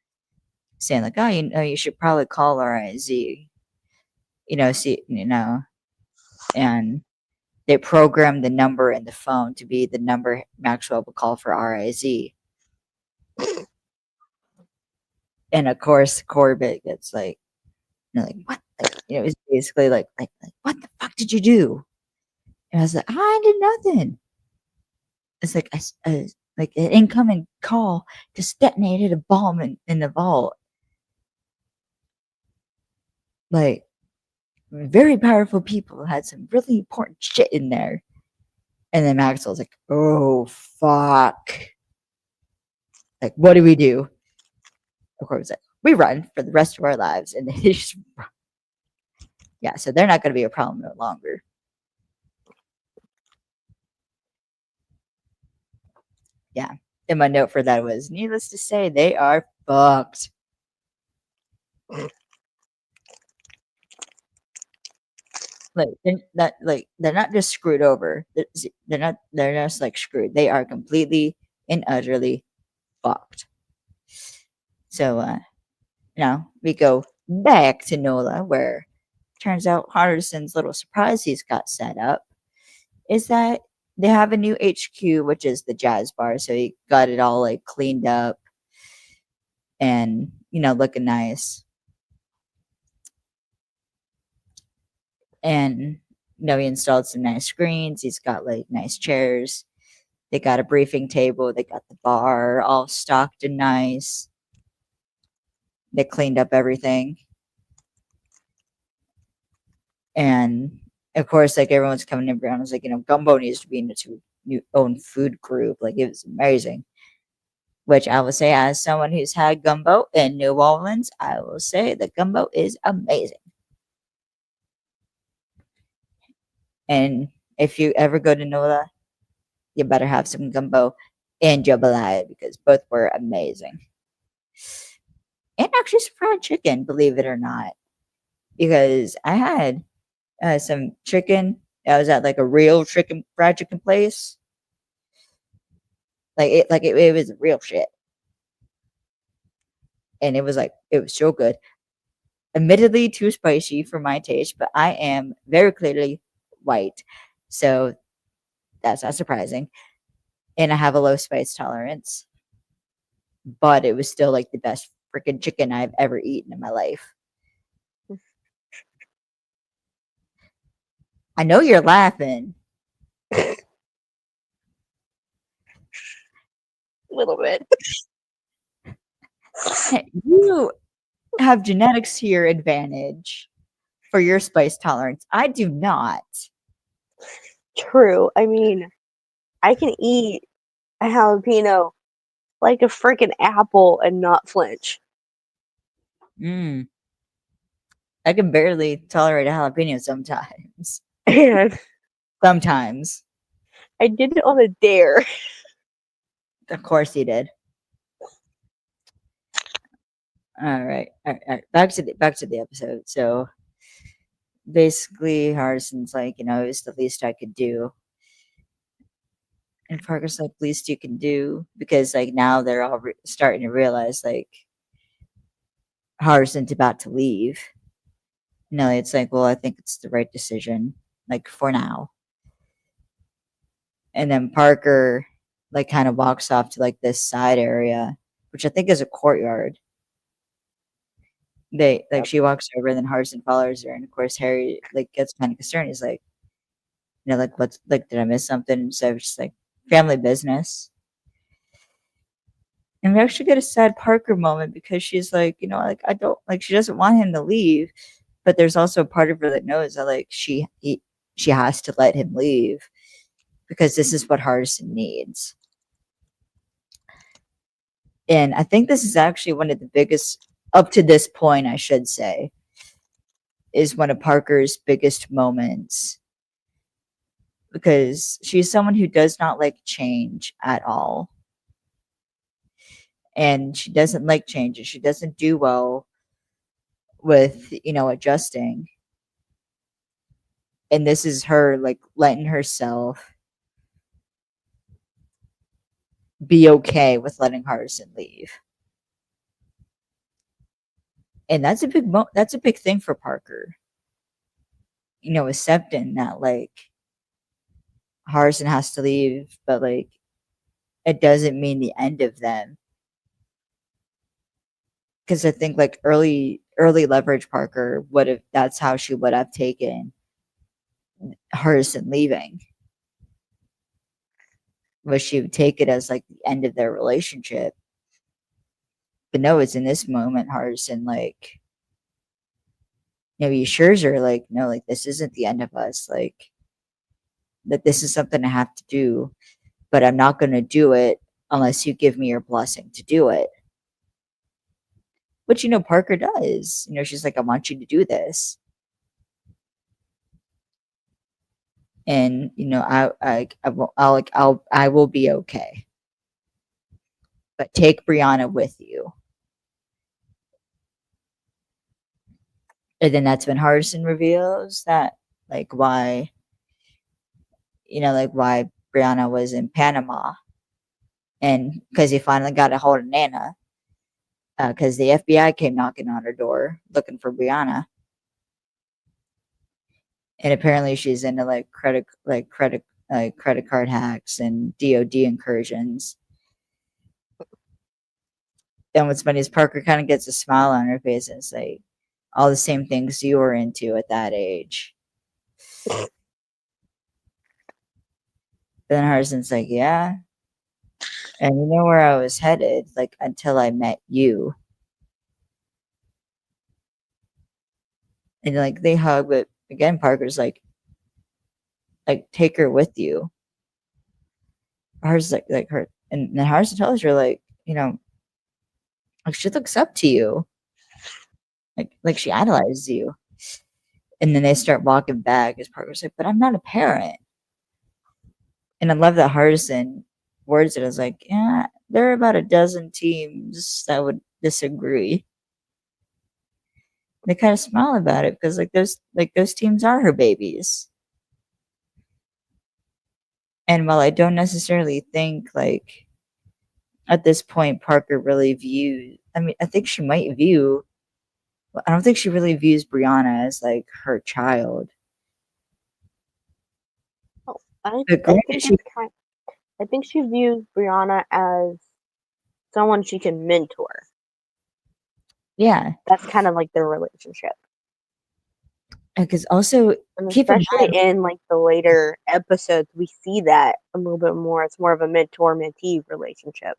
[SPEAKER 1] saying like, "Oh, you should probably call RIZ." And they programmed the number in the phone to be the number Maxwell would call for RIZ. And of course, Corbett gets like, like, what? Like, it's basically like, what the fuck did you do? And I was like, I did nothing. It's like, like an incoming call just detonated a bomb in the vault. Like, very powerful people had some really important shit in there. And then Maxwell's like, oh, fuck. Like, what do we do? Of course, like, we run for the rest of our lives. And they just run. Yeah, so they're not going to be a problem no longer. Yeah. And my note for that was, needless to say, they are fucked. Like, they're not just screwed over. They're just like screwed. They are completely and utterly fucked. So we go back to Nola, where turns out Hardison's little surprise he's got set up is that they have a new HQ, which is the jazz bar. So he got it all like cleaned up and looking nice. And he installed some nice screens. He's got like nice chairs. They got a briefing table. They got the bar all stocked and nice. They cleaned up everything. And of course, like everyone's coming in around, was like, Gumbo needs to be in its new own food group. Like, it was amazing. Which I will say, as someone who's had gumbo in New Orleans, I will say that gumbo is amazing. And if you ever go to NOLA, you better have some gumbo and jambalaya, because both were amazing. And actually some fried chicken, believe it or not. Because I had some chicken. I was at like a real fried chicken place. It was real shit. And it was so good. Admittedly too spicy for my taste, but I am very clearly white. So that's not surprising. And I have a low spice tolerance. But it was still like the best freaking chicken I've ever eaten in my life. I know you're laughing.
[SPEAKER 2] A little bit.
[SPEAKER 1] You have genetics to your advantage for your spice tolerance. I do not.
[SPEAKER 2] True. I mean, I can eat a jalapeno like a freaking apple and not flinch.
[SPEAKER 1] Mm, I can barely tolerate a jalapeno sometimes.
[SPEAKER 2] And
[SPEAKER 1] Sometimes.
[SPEAKER 2] I did it on a dare.
[SPEAKER 1] Of course he did. All right. All right. Back to the episode. So basically Harrison's like, it was the least I could do. And Parker's like, least you can do, because like now they're all starting to realize like Harrison's about to leave. It's like, well, I think it's the right decision, like for now. And then Parker like kind of walks off to like this side area, which I think is a courtyard. They like
[SPEAKER 2] Yep.
[SPEAKER 1] she walks over, and then Harrison follows her, and of course Harry like gets kind of concerned. He's like, like what's like, did I miss something? And so it's just like family business. And we actually get a sad Parker moment, because she's like, like I don't like, she doesn't want him to leave, but there's also a part of her that knows that like she has to let him leave, because this is what Hardison needs. And I think this is actually one of the biggest, up to this point, I should say, is one of Parker's biggest moments, because she's someone who does not like change at all. And she doesn't like changes. She doesn't do well with, adjusting. And this is her like letting herself be okay with letting Hardison leave. And that's a big thing for Parker. Accepting that like Hardison has to leave, but like it doesn't mean the end of them. Because I think like early leverage Parker would have, that's how she would have taken Hardison leaving. Was she would take it as like the end of their relationship. But no, it's in this moment Hardison like, he assures her like, no, like this isn't the end of us, like that this is something I have to do, but I'm not going to do it unless you give me your blessing to do it. Which Parker does. She's like, I want you to do this, and I will be okay, but take Brianna with you. And then that's when Hardison reveals that like why why Brianna was in Panama, and because he finally got a hold of Nana, because the FBI came knocking on her door looking for Brianna. And apparently she's into like credit card hacks and DOD incursions. Then what's funny is Parker kind of gets a smile on her face, and it's like all the same things you were into at that age. Then Harson's like, yeah. And you know where I was headed, like until I met you. And like they hug, but again, Parker's like take her with you. Harson's like her, and then Harson tells her like, like she looks up to you, like she idolizes you. And then they start walking back as Parker's like, but I'm not a parent. And I love that Hardison words it as like, yeah, there are about a dozen teams that would disagree. They kind of smile about it, because those teams are her babies. And while I don't necessarily think like at this point Parker really views, I mean, I think she might view, I don't think she really views Brianna as like her child.
[SPEAKER 2] Oh,
[SPEAKER 1] But granted,
[SPEAKER 2] I think she views Brianna as someone she can mentor.
[SPEAKER 1] yeah,
[SPEAKER 2] That's kind of like their relationship.
[SPEAKER 1] Because also
[SPEAKER 2] And
[SPEAKER 1] keep in
[SPEAKER 2] especially
[SPEAKER 1] mind,
[SPEAKER 2] in like the later episodes, we see that a little bit more. It's more of a mentor-mentee relationship.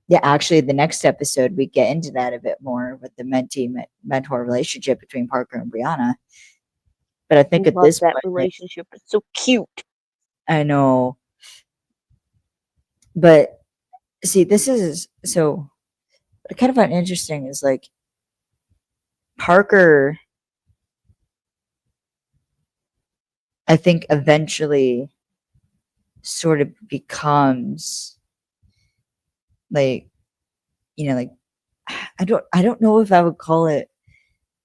[SPEAKER 1] yeah, actually, the next episode we get into that a bit more with the mentee mentor relationship between Parker and Brianna. But I
[SPEAKER 2] I
[SPEAKER 1] think at
[SPEAKER 2] love
[SPEAKER 1] this
[SPEAKER 2] that
[SPEAKER 1] point,
[SPEAKER 2] relationship. It's so cute.
[SPEAKER 1] I know, but see, this is so what I kind of find interesting is like Parker, I think eventually sort of becomes like, like I don't know if I would call it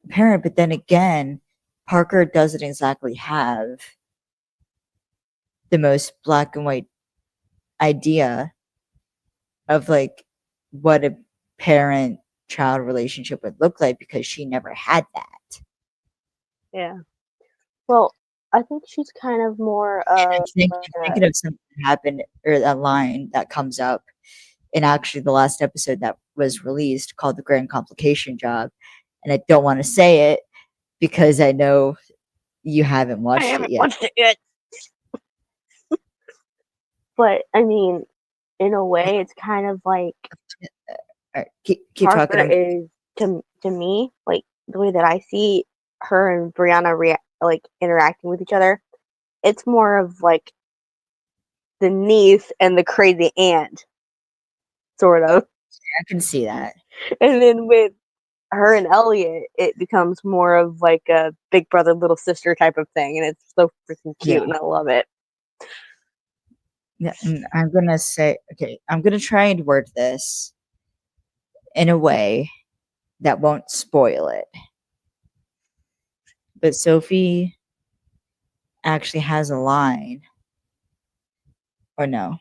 [SPEAKER 1] parent, but then again, Parker doesn't exactly have the most black and white idea of like what a parent child relationship would look like because she never had that.
[SPEAKER 2] Yeah. Well, I think she's kind of more
[SPEAKER 1] I'm,
[SPEAKER 2] of
[SPEAKER 1] I'm thinking of something that happened or a line that comes up in actually the last episode that was released called The Grand Complication Job. And I don't want to say it because I know you haven't
[SPEAKER 2] I
[SPEAKER 1] watched it
[SPEAKER 2] haven't
[SPEAKER 1] yet.
[SPEAKER 2] watched it yet. But I mean, in a way, it's kind of like
[SPEAKER 1] All right, keep talking.
[SPEAKER 2] Parker is to me like the way that I see her and Brianna like interacting with each other. It's more of like the niece and the crazy aunt, sort of.
[SPEAKER 1] I can see that.
[SPEAKER 2] And then with her and Elliot, it becomes more of like a big brother, little sister type of thing, and it's so freaking cute,
[SPEAKER 1] Yeah.
[SPEAKER 2] and I love it.
[SPEAKER 1] Yeah, and I'm gonna say, okay, I'm gonna try and word this in a way that won't spoil it. But Sophie actually has a line, or no?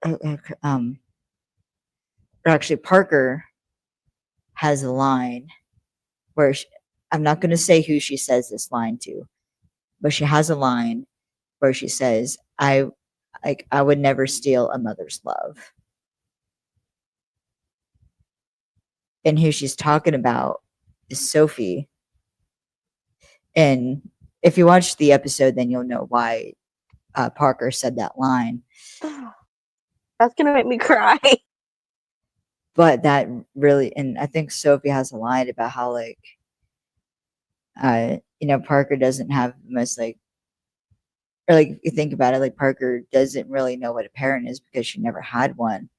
[SPEAKER 1] Or actually, Parker has a line where I'm not gonna say who she says this line to, but she has a line where she says, I would never steal a mother's love." And who she's talking about is Sophie. And if you watch the episode, then you'll know why Parker said that line.
[SPEAKER 2] That's gonna make me cry.
[SPEAKER 1] But that really, and I think Sophie has a line about how like, Parker doesn't have the most like, or like you think about it, like Parker doesn't really know what a parent is because she never had one.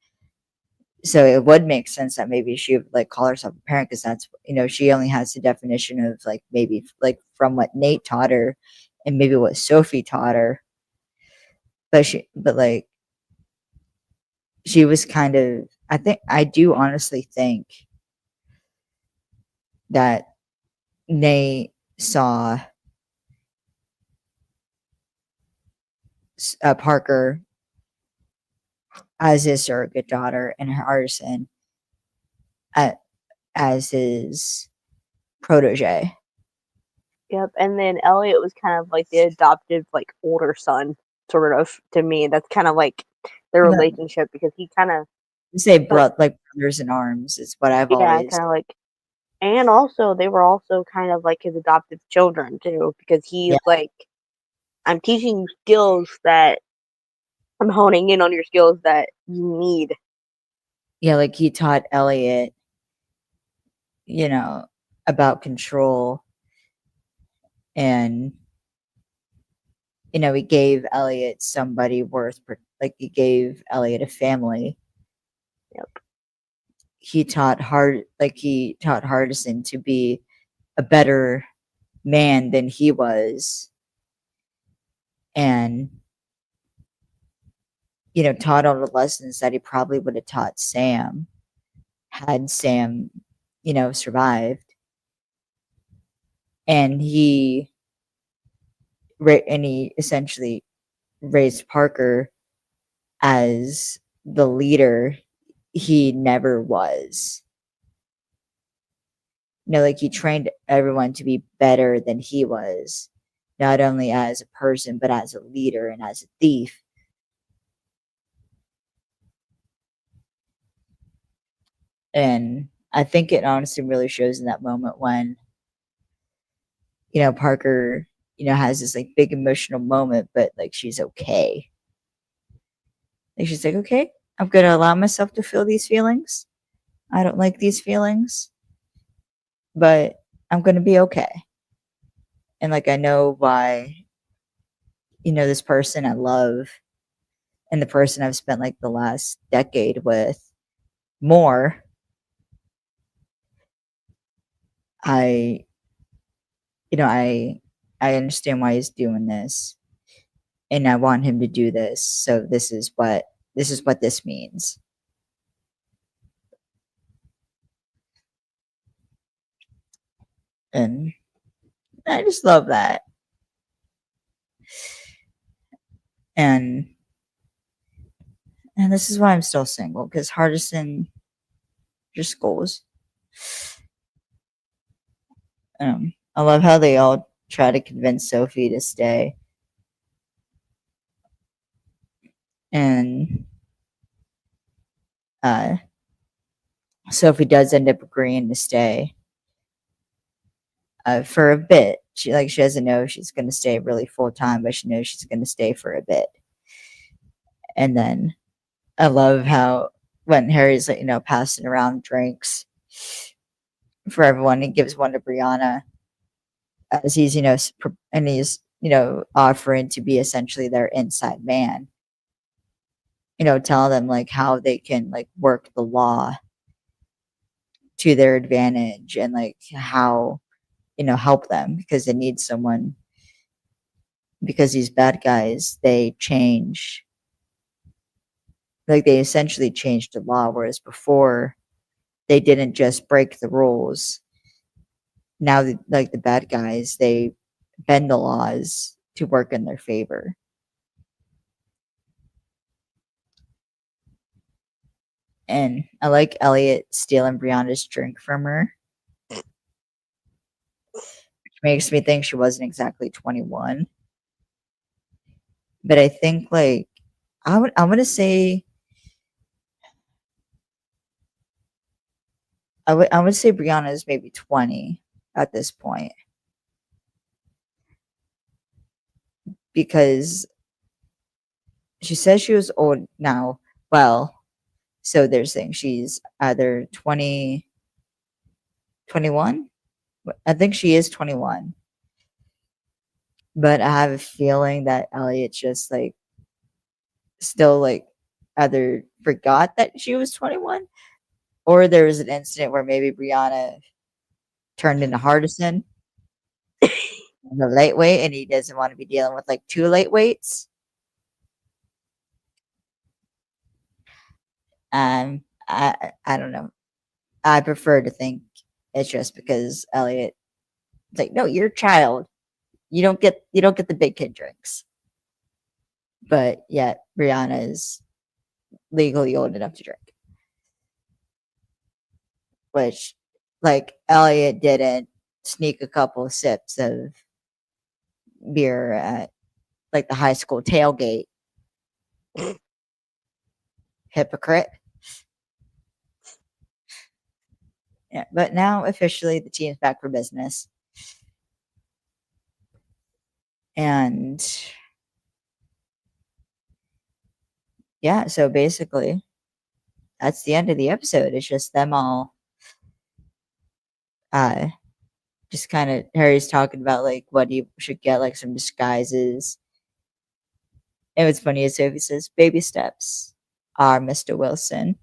[SPEAKER 1] So it would make sense that maybe she would like call herself a parent because that's she only has the definition of like maybe like from what Nate taught her and maybe what Sophie taught her. But like she was kind of I do honestly think that Nate saw Parker as his surrogate daughter and her artisan uh, as his protege.
[SPEAKER 2] Yep. And then Elliot was kind of like the adoptive, like older son, sort of to me. That's kind of like their relationship because he kind of
[SPEAKER 1] You say like brothers in arms is what I've
[SPEAKER 2] yeah,
[SPEAKER 1] always.
[SPEAKER 2] kind of like. And also, they were also kind of like his adoptive children too, because he's
[SPEAKER 1] Yeah,
[SPEAKER 2] like, I'm teaching you skills that I'm honing in on your skills that you need.
[SPEAKER 1] yeah, like he taught Elliot, you know, about control, and he gave Elliot somebody like he gave Elliot a family.
[SPEAKER 2] Yep.
[SPEAKER 1] He taught Hardison to be a better man than he was, and taught all the lessons that he probably would have taught Sam had Sam survived. And he essentially raised Parker as the leader he never was. Like he trained everyone to be better than he was, not only as a person, but as a leader and as a thief. And I think it honestly really shows in that moment when, Parker, has this like big emotional moment, but like she's okay. Like she's like, okay, I'm gonna allow myself to feel these feelings. I don't like these feelings, but I'm gonna be okay. And like I know why, this person I love and the person I've spent like the last decade with more, I I understand why he's doing this and I want him to do this. So this is what this means. And I just love that. And and this is why I'm still single because Hardison just goes. I love how they all try to convince Sophie to stay. And uh, Sophie does end up agreeing to stay for a bit. She doesn't know if she's going to stay really full time, but she knows she's going to stay for a bit. And then I love how when Harry's like, passing around drinks for everyone, he gives one to Brianna as he's and he's offering to be essentially their inside man. Tell them like how they can like work the law to their advantage and like how help them because they need someone because these bad guys they change like they essentially changed the law whereas before they didn't just break the rules. Now like the bad guys they bend the laws to work in their favor. And I like Elliot stealing Brianna's drink from her, which makes me think she wasn't exactly 21. But I think like I want to say I would say Brianna is maybe 20 at this point because she says she was old now. Well, so they're saying she's either 20, 21. I think she is 21. But I have a feeling that Elliot just like still like either forgot that she was 21 or there was an incident where maybe Brianna turned into Hardison, the lightweight, and he doesn't want to be dealing with like two lightweights. I don't know. I prefer to think it's just because Elliot is like, no, you're a child. You don't get the big kid drinks. But yet Brianna is legally old enough to drink. Which like Elliot didn't sneak a couple of sips of beer at like the high school tailgate. Hypocrite. Yeah, but now officially the team's back for business. And yeah, so basically that's the end of the episode. It's just them all uh just kind of Harry's talking about like what he should get, like some disguises. And what's funny is Sophie says, baby steps are Mr. Wilson.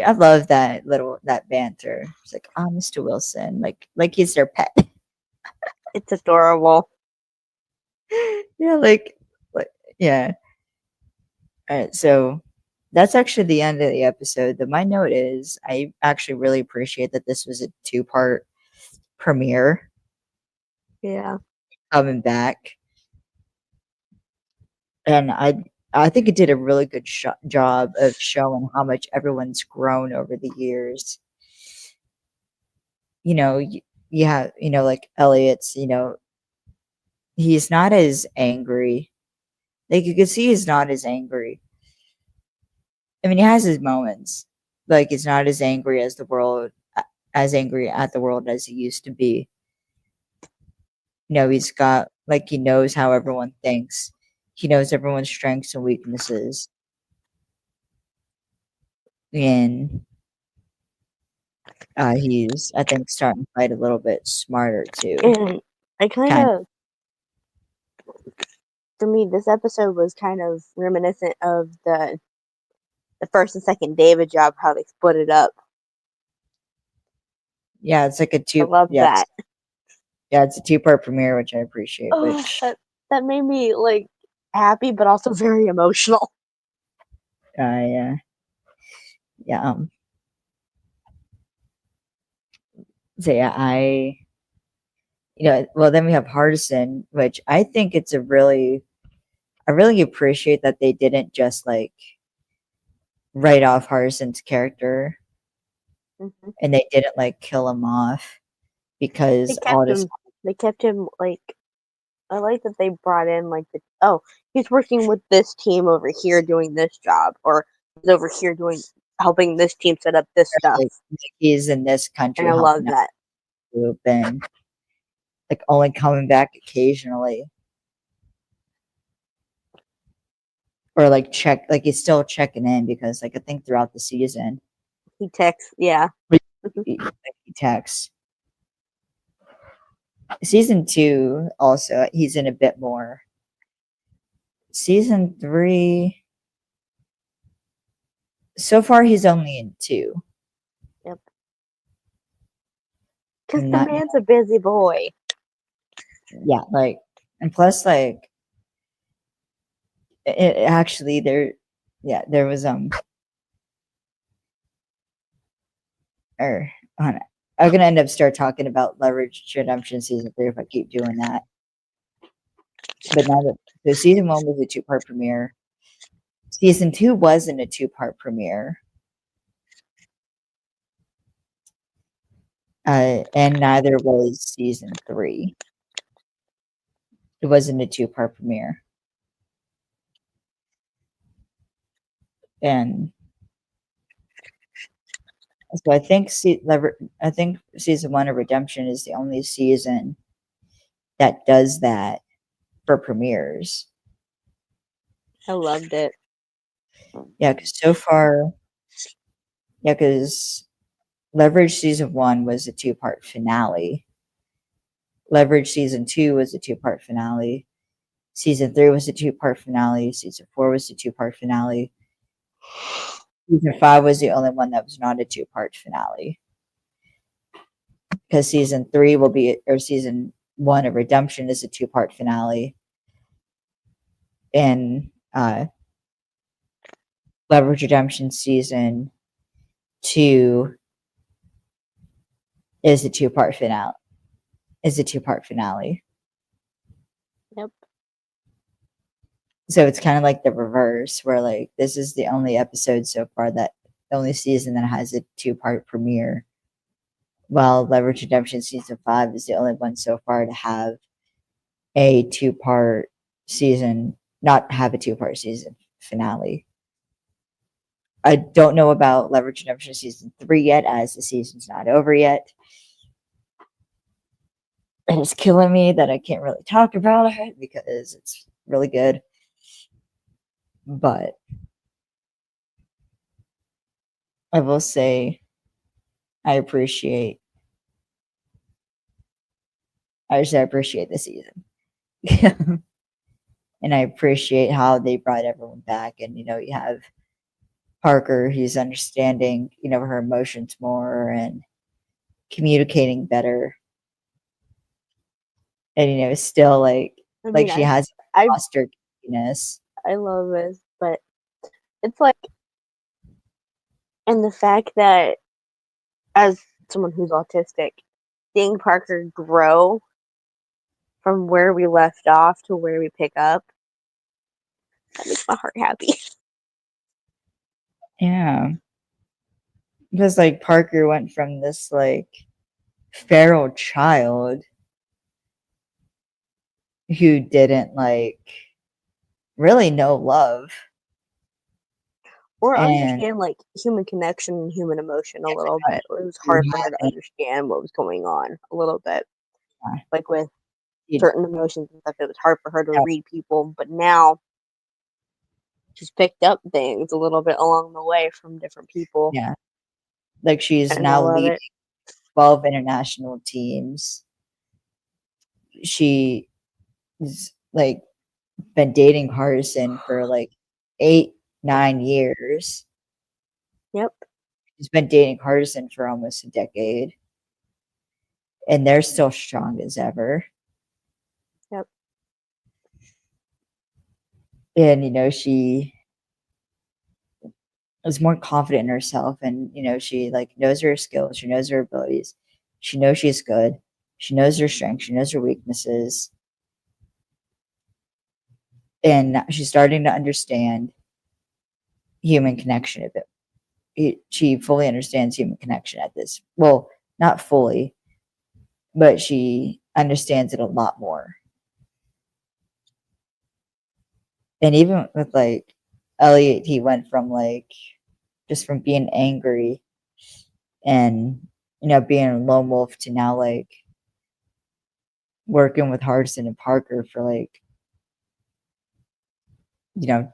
[SPEAKER 1] I love that banter. It's like, oh, Mr. Wilson, like he's their pet.
[SPEAKER 2] It's adorable.
[SPEAKER 1] Yeah, like yeah. All right, so that's actually the end of the episode. My note is I actually really appreciate that this was a two-part premiere
[SPEAKER 2] Yeah.
[SPEAKER 1] coming back, and I think it did a really good job of showing how much everyone's grown over the years. You have like Elliot's. He's not as angry. Like you can see, he's not as angry I mean, he has his moments. Like, he's not as angry as the world, as angry at the world as he used to be. He's got, like, he knows how everyone thinks. He knows everyone's strengths and weaknesses. And he's, I think, starting to fight a little bit smarter too.
[SPEAKER 2] And I kind
[SPEAKER 1] Kind
[SPEAKER 2] of, for me, this episode was kind of reminiscent of the first and second David job, how they split it up.
[SPEAKER 1] Yeah, it's like a
[SPEAKER 2] I
[SPEAKER 1] two.
[SPEAKER 2] love that.
[SPEAKER 1] Yeah, it's a two-part premiere, which I appreciate.
[SPEAKER 2] Oh,
[SPEAKER 1] Which
[SPEAKER 2] that made me like happy, but also very emotional.
[SPEAKER 1] yeah. So yeah, well, then we have Hardison, which I think I really appreciate that they didn't just like write off Hardison's character
[SPEAKER 2] Mm-hmm.
[SPEAKER 1] and they didn't like kill him off because all this.
[SPEAKER 2] They kept him like. I like that they brought in like he's working with this team over here doing this job, or he's over here helping this team set up this stuff.
[SPEAKER 1] Like, he's in this country,
[SPEAKER 2] and I love that.
[SPEAKER 1] Group and like only coming back occasionally, or like he's still checking in because like I think throughout the season
[SPEAKER 2] he texts, yeah,
[SPEAKER 1] he texts. Season 2 also he's in a bit more. Season 3 so far he's only in 2.
[SPEAKER 2] Yep. Because the man's a busy boy.
[SPEAKER 1] Yeah, like, and plus like actually there was or I'm gonna end up talking about Leverage Redemption season 3 if I keep doing that. But now that so season 1 was a 2-part premiere, season 2 wasn't a 2-part premiere, and neither was season 3. It wasn't a 2-part premiere, and so I think season 1 of Redemption is the only season that does that for premieres.
[SPEAKER 2] I loved it.
[SPEAKER 1] Yeah, because Leverage season 1 was a 2-part finale. Leverage season 2 was a 2-part finale. Season 3 was a 2-part finale. Season 4 was a 2-part finale. Season 5 was the only one that was not a 2-part finale. Because season 1 of Redemption is a 2-part finale. And Leverage Redemption season 2 is a 2-part finale.
[SPEAKER 2] Yep.
[SPEAKER 1] So it's kind of like the reverse, where like this is the only episode so far the only season that has a 2-part premiere, while Leverage Redemption season 5 is the only one so far to have a 2-part season, not have a 2-part season finale. I don't know about Leverage Redemption season 3 yet, as the season's not over yet. And it's killing me that I can't really talk about it because it's really good. But I will say I appreciate the season. And I appreciate how they brought everyone back. And, you have Parker, who's understanding, her emotions more and communicating better. And, still she has lost her keeness.
[SPEAKER 2] I love this, but it's like, and the fact that as someone who's autistic, seeing Parker grow from where we left off to where we pick up, that makes my heart happy.
[SPEAKER 1] Yeah. Because Parker went from this feral child who didn't really know love.
[SPEAKER 2] or
[SPEAKER 1] And
[SPEAKER 2] understand like human connection and human emotion a little
[SPEAKER 1] yeah,
[SPEAKER 2] bit. It was
[SPEAKER 1] you
[SPEAKER 2] hard for her to
[SPEAKER 1] haven't,
[SPEAKER 2] understand what was going on a little bit. Like with
[SPEAKER 1] you
[SPEAKER 2] certain emotions and stuff, it was hard for her to
[SPEAKER 1] know,
[SPEAKER 2] read people. But now she's picked up things a little bit along the way from different people,
[SPEAKER 1] yeah, like she's
[SPEAKER 2] and I
[SPEAKER 1] now
[SPEAKER 2] love
[SPEAKER 1] leading
[SPEAKER 2] it.
[SPEAKER 1] 12 international teams. She's like been dating Hardison for like 8, 9 years.
[SPEAKER 2] Yep.
[SPEAKER 1] She's been dating Hardison for almost a decade, and they're still strong as ever.
[SPEAKER 2] Yep.
[SPEAKER 1] And she is more confident in herself, and she like knows her skills, she knows her abilities, she knows she's good, she knows her strengths, she knows her weaknesses, and she's starting to understand human connection a bit. She fully understands human connection at this, well, not fully, but she understands it a lot more. And even with like Elliot, he went from like just from being angry and being a lone wolf to now like working with Hardison and Parker for like you know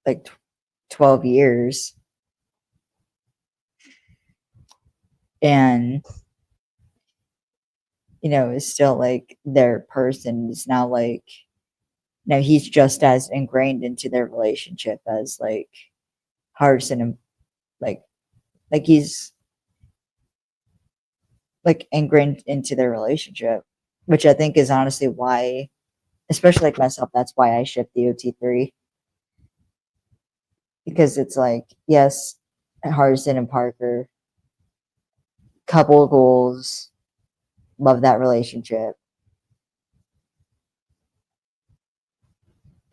[SPEAKER 1] like 12 years, and is still like their person. Is now like he's just as ingrained into their relationship as like Hardison and like he's like ingrained into their relationship, which I think is honestly why, especially like myself, that's why I ship the OT3, because it's like, yes, Hardison and Parker, couple goals, love that relationship.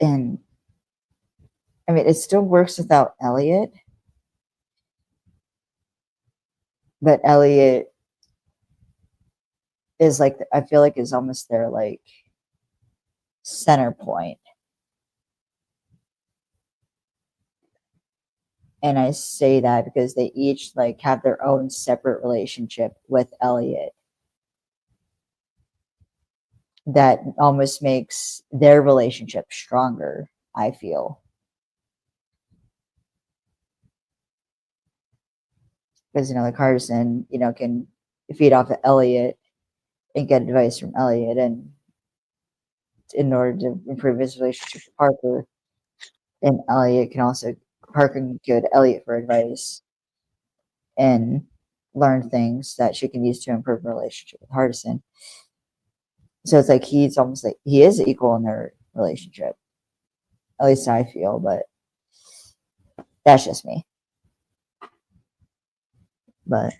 [SPEAKER 1] And I mean, it still works without Elliot, but Elliot is like, I feel like is almost their like center point. And I say that because they each like have their own separate relationship with Elliot that almost makes their relationship stronger, I feel. Because like Hardison, can feed off of Elliot and get advice from Elliot, and in order to improve his relationship with Parker, and Elliot can also Parker can go to Elliot for advice and learn things that she can use to improve her relationship with Hardison. So it's like he's almost like he is equal in their relationship. At least I feel, but that's just me. But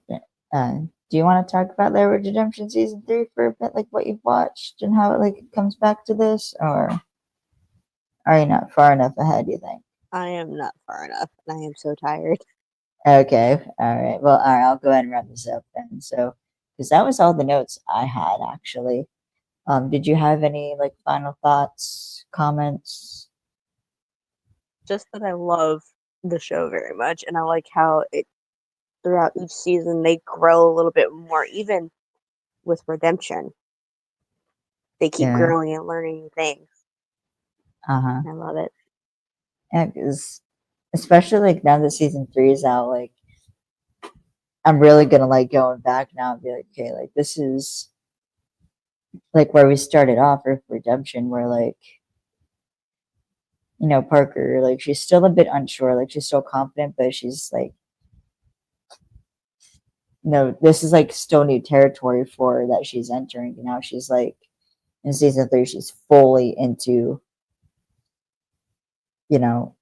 [SPEAKER 1] do you want to talk about Leverage Redemption season 3 for a bit, like what you've watched and how it like comes back to this, or are you not far enough ahead? You think?
[SPEAKER 2] I am not far enough, and I am so tired.
[SPEAKER 1] Okay, all right. Well, all right. I'll go ahead and wrap this up then. So, because that was all the notes I had actually. Did you have any like final thoughts, comments?
[SPEAKER 2] Just that I love the show very much, and I like how it throughout each season they grow a little bit more, even with Redemption. They keep
[SPEAKER 1] Yeah.
[SPEAKER 2] growing and learning new things.
[SPEAKER 1] Uh-huh.
[SPEAKER 2] I love it.
[SPEAKER 1] Yeah, because especially like now that season 3 is out, like I'm really gonna like going back now and be like, okay, like this is like where we started off with Redemption, where like Parker, like she's still a bit unsure, like she's still confident, but she's like, this is like still new territory for her that she's entering. She's like in season 3, she's fully into, you know,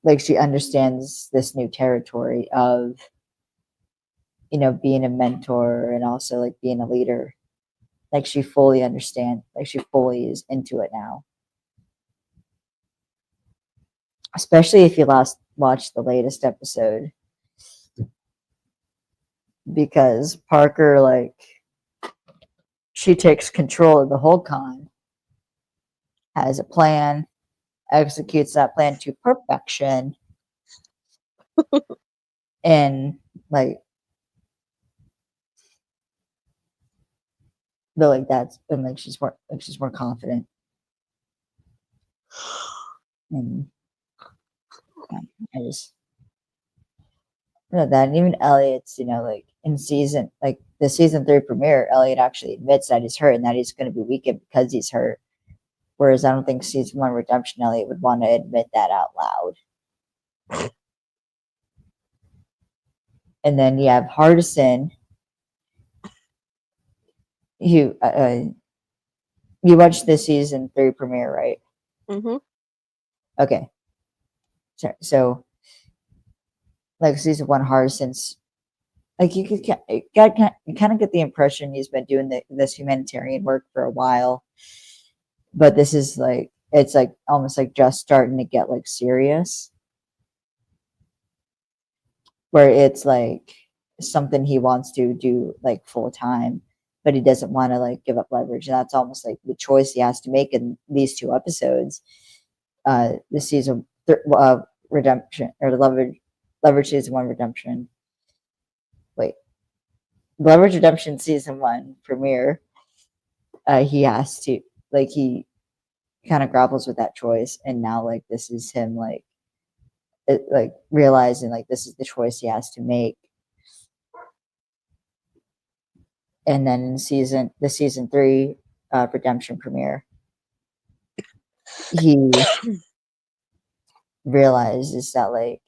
[SPEAKER 1] like she understands this new territory of being a mentor and also like being a leader. Like she fully understands, like she fully is into it now. Especially if you last watched the latest episode, because Parker like she takes control of the whole con, has a plan, executes that plan to perfection, and like, but like that's and like she's more confident, and yeah, I just that. And even Elliot's, like in the season 3 premiere, Elliot actually admits that he's hurt and that he's going to be weakened because he's hurt. Whereas I don't think season 1 Redemption Elliot would want to admit that out loud. And then you have Hardison. You watched the season 3 premiere, right?
[SPEAKER 2] Mm-hmm.
[SPEAKER 1] Okay. So like season 1 Hardison's like you kind of get the impression he's been doing this humanitarian work for a while, but this is like it's like almost like just starting to get like serious, where it's like something he wants to do like full time, but he doesn't want to like give up leverage, and that's almost like the choice he has to make in these 2 episodes. The season redemption or leverage season 1 redemption. Wait, Leverage Redemption season 1 premiere, he has to like he kind of grapples with that choice, and now like this is him like realizing like this is the choice he has to make. And then in season 3 redemption premiere, he realizes that like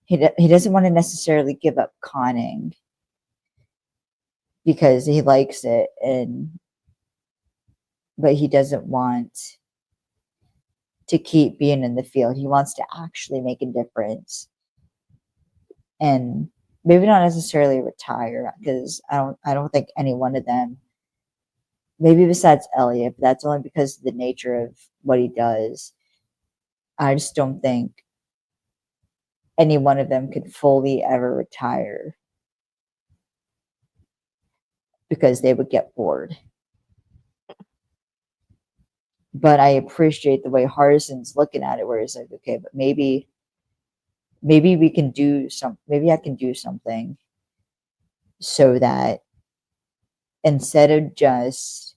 [SPEAKER 1] he doesn't want to necessarily give up conning because he likes it, but he doesn't want to keep being in the field. He wants to actually make a difference, and maybe not necessarily retire, because I don't think any one of them, maybe besides Elliot, but that's only because of the nature of what he does. I just don't think any one of them could fully ever retire because they would get bored. But I appreciate the way Hardison's looking at it, where he's like, okay, but maybe we can do maybe I can do something so that instead of just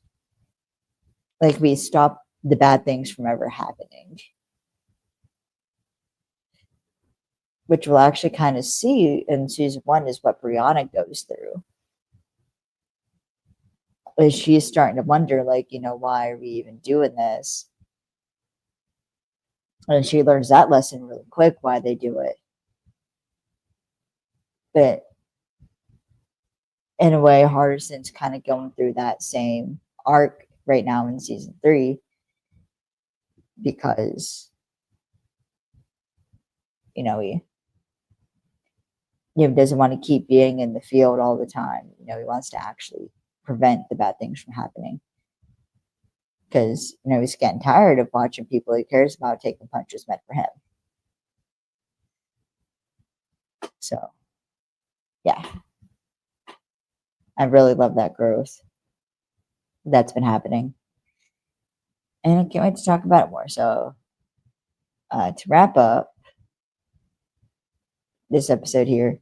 [SPEAKER 1] like we stop the bad things from ever happening, which we'll actually kind of see in season 1 is what Brianna goes through. Is she's starting to wonder, like, why are we even doing this? And she learns that lesson really quick, why they do it. But in a way, Hardison's kind of going through that same arc right now in season 3 because, he doesn't want to keep being in the field all the time. He wants to actually prevent the bad things from happening. Because, he's getting tired of watching people he cares about taking punches meant for him. So, yeah. I really love that growth that's been happening. And I can't wait to talk about it more. So, to wrap up this episode here,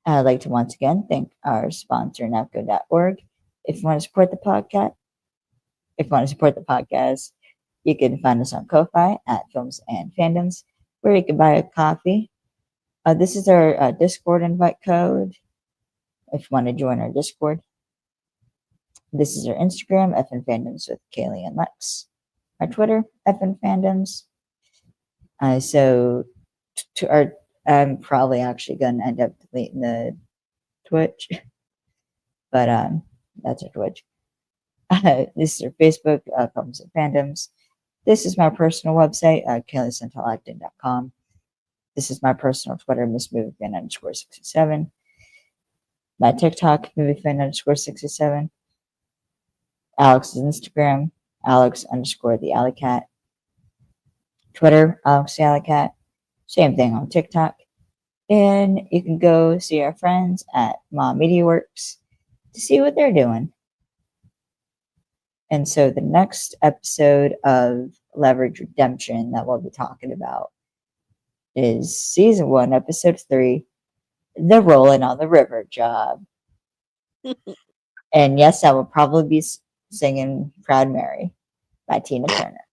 [SPEAKER 1] I'd like to once again thank our sponsor, napco.org. If you want to support the podcast, you can find us on Ko-Fi at Films and Fandoms, where you can buy a coffee. This is our Discord invite code if you want to join our Discord. This is our Instagram, FN Fandoms with Kaylee and Lex. Our Twitter, FN Fandoms. I'm probably actually going to end up deleting the Twitch, but that's our Twitch. This is our Facebook, Films and Fandoms. This is my personal website, KayleeCentralActing.com. This is my personal Twitter, MissMovieFan_67. My TikTok, MovieFan_67. Alex's Instagram, Alex_the_Alleycat. Twitter, Alex the Alleycat. Same thing on TikTok. And you can go see our friends at Mom Media Works to see what they're doing. And so the next episode of Leverage Redemption that we'll be talking about is season 1, episode 3, the Rolling on the River job. And yes, I will probably be singing Proud Mary by Tina Turner.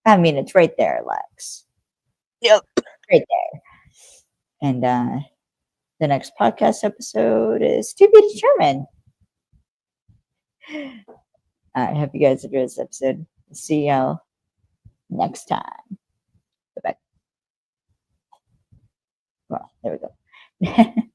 [SPEAKER 1] I mean, it's right there, Lex.
[SPEAKER 2] Yep.
[SPEAKER 1] Right there. And the next podcast episode is to be determined. I hope you guys enjoyed this episode. See y'all next time. Bye-bye. Well, there we go.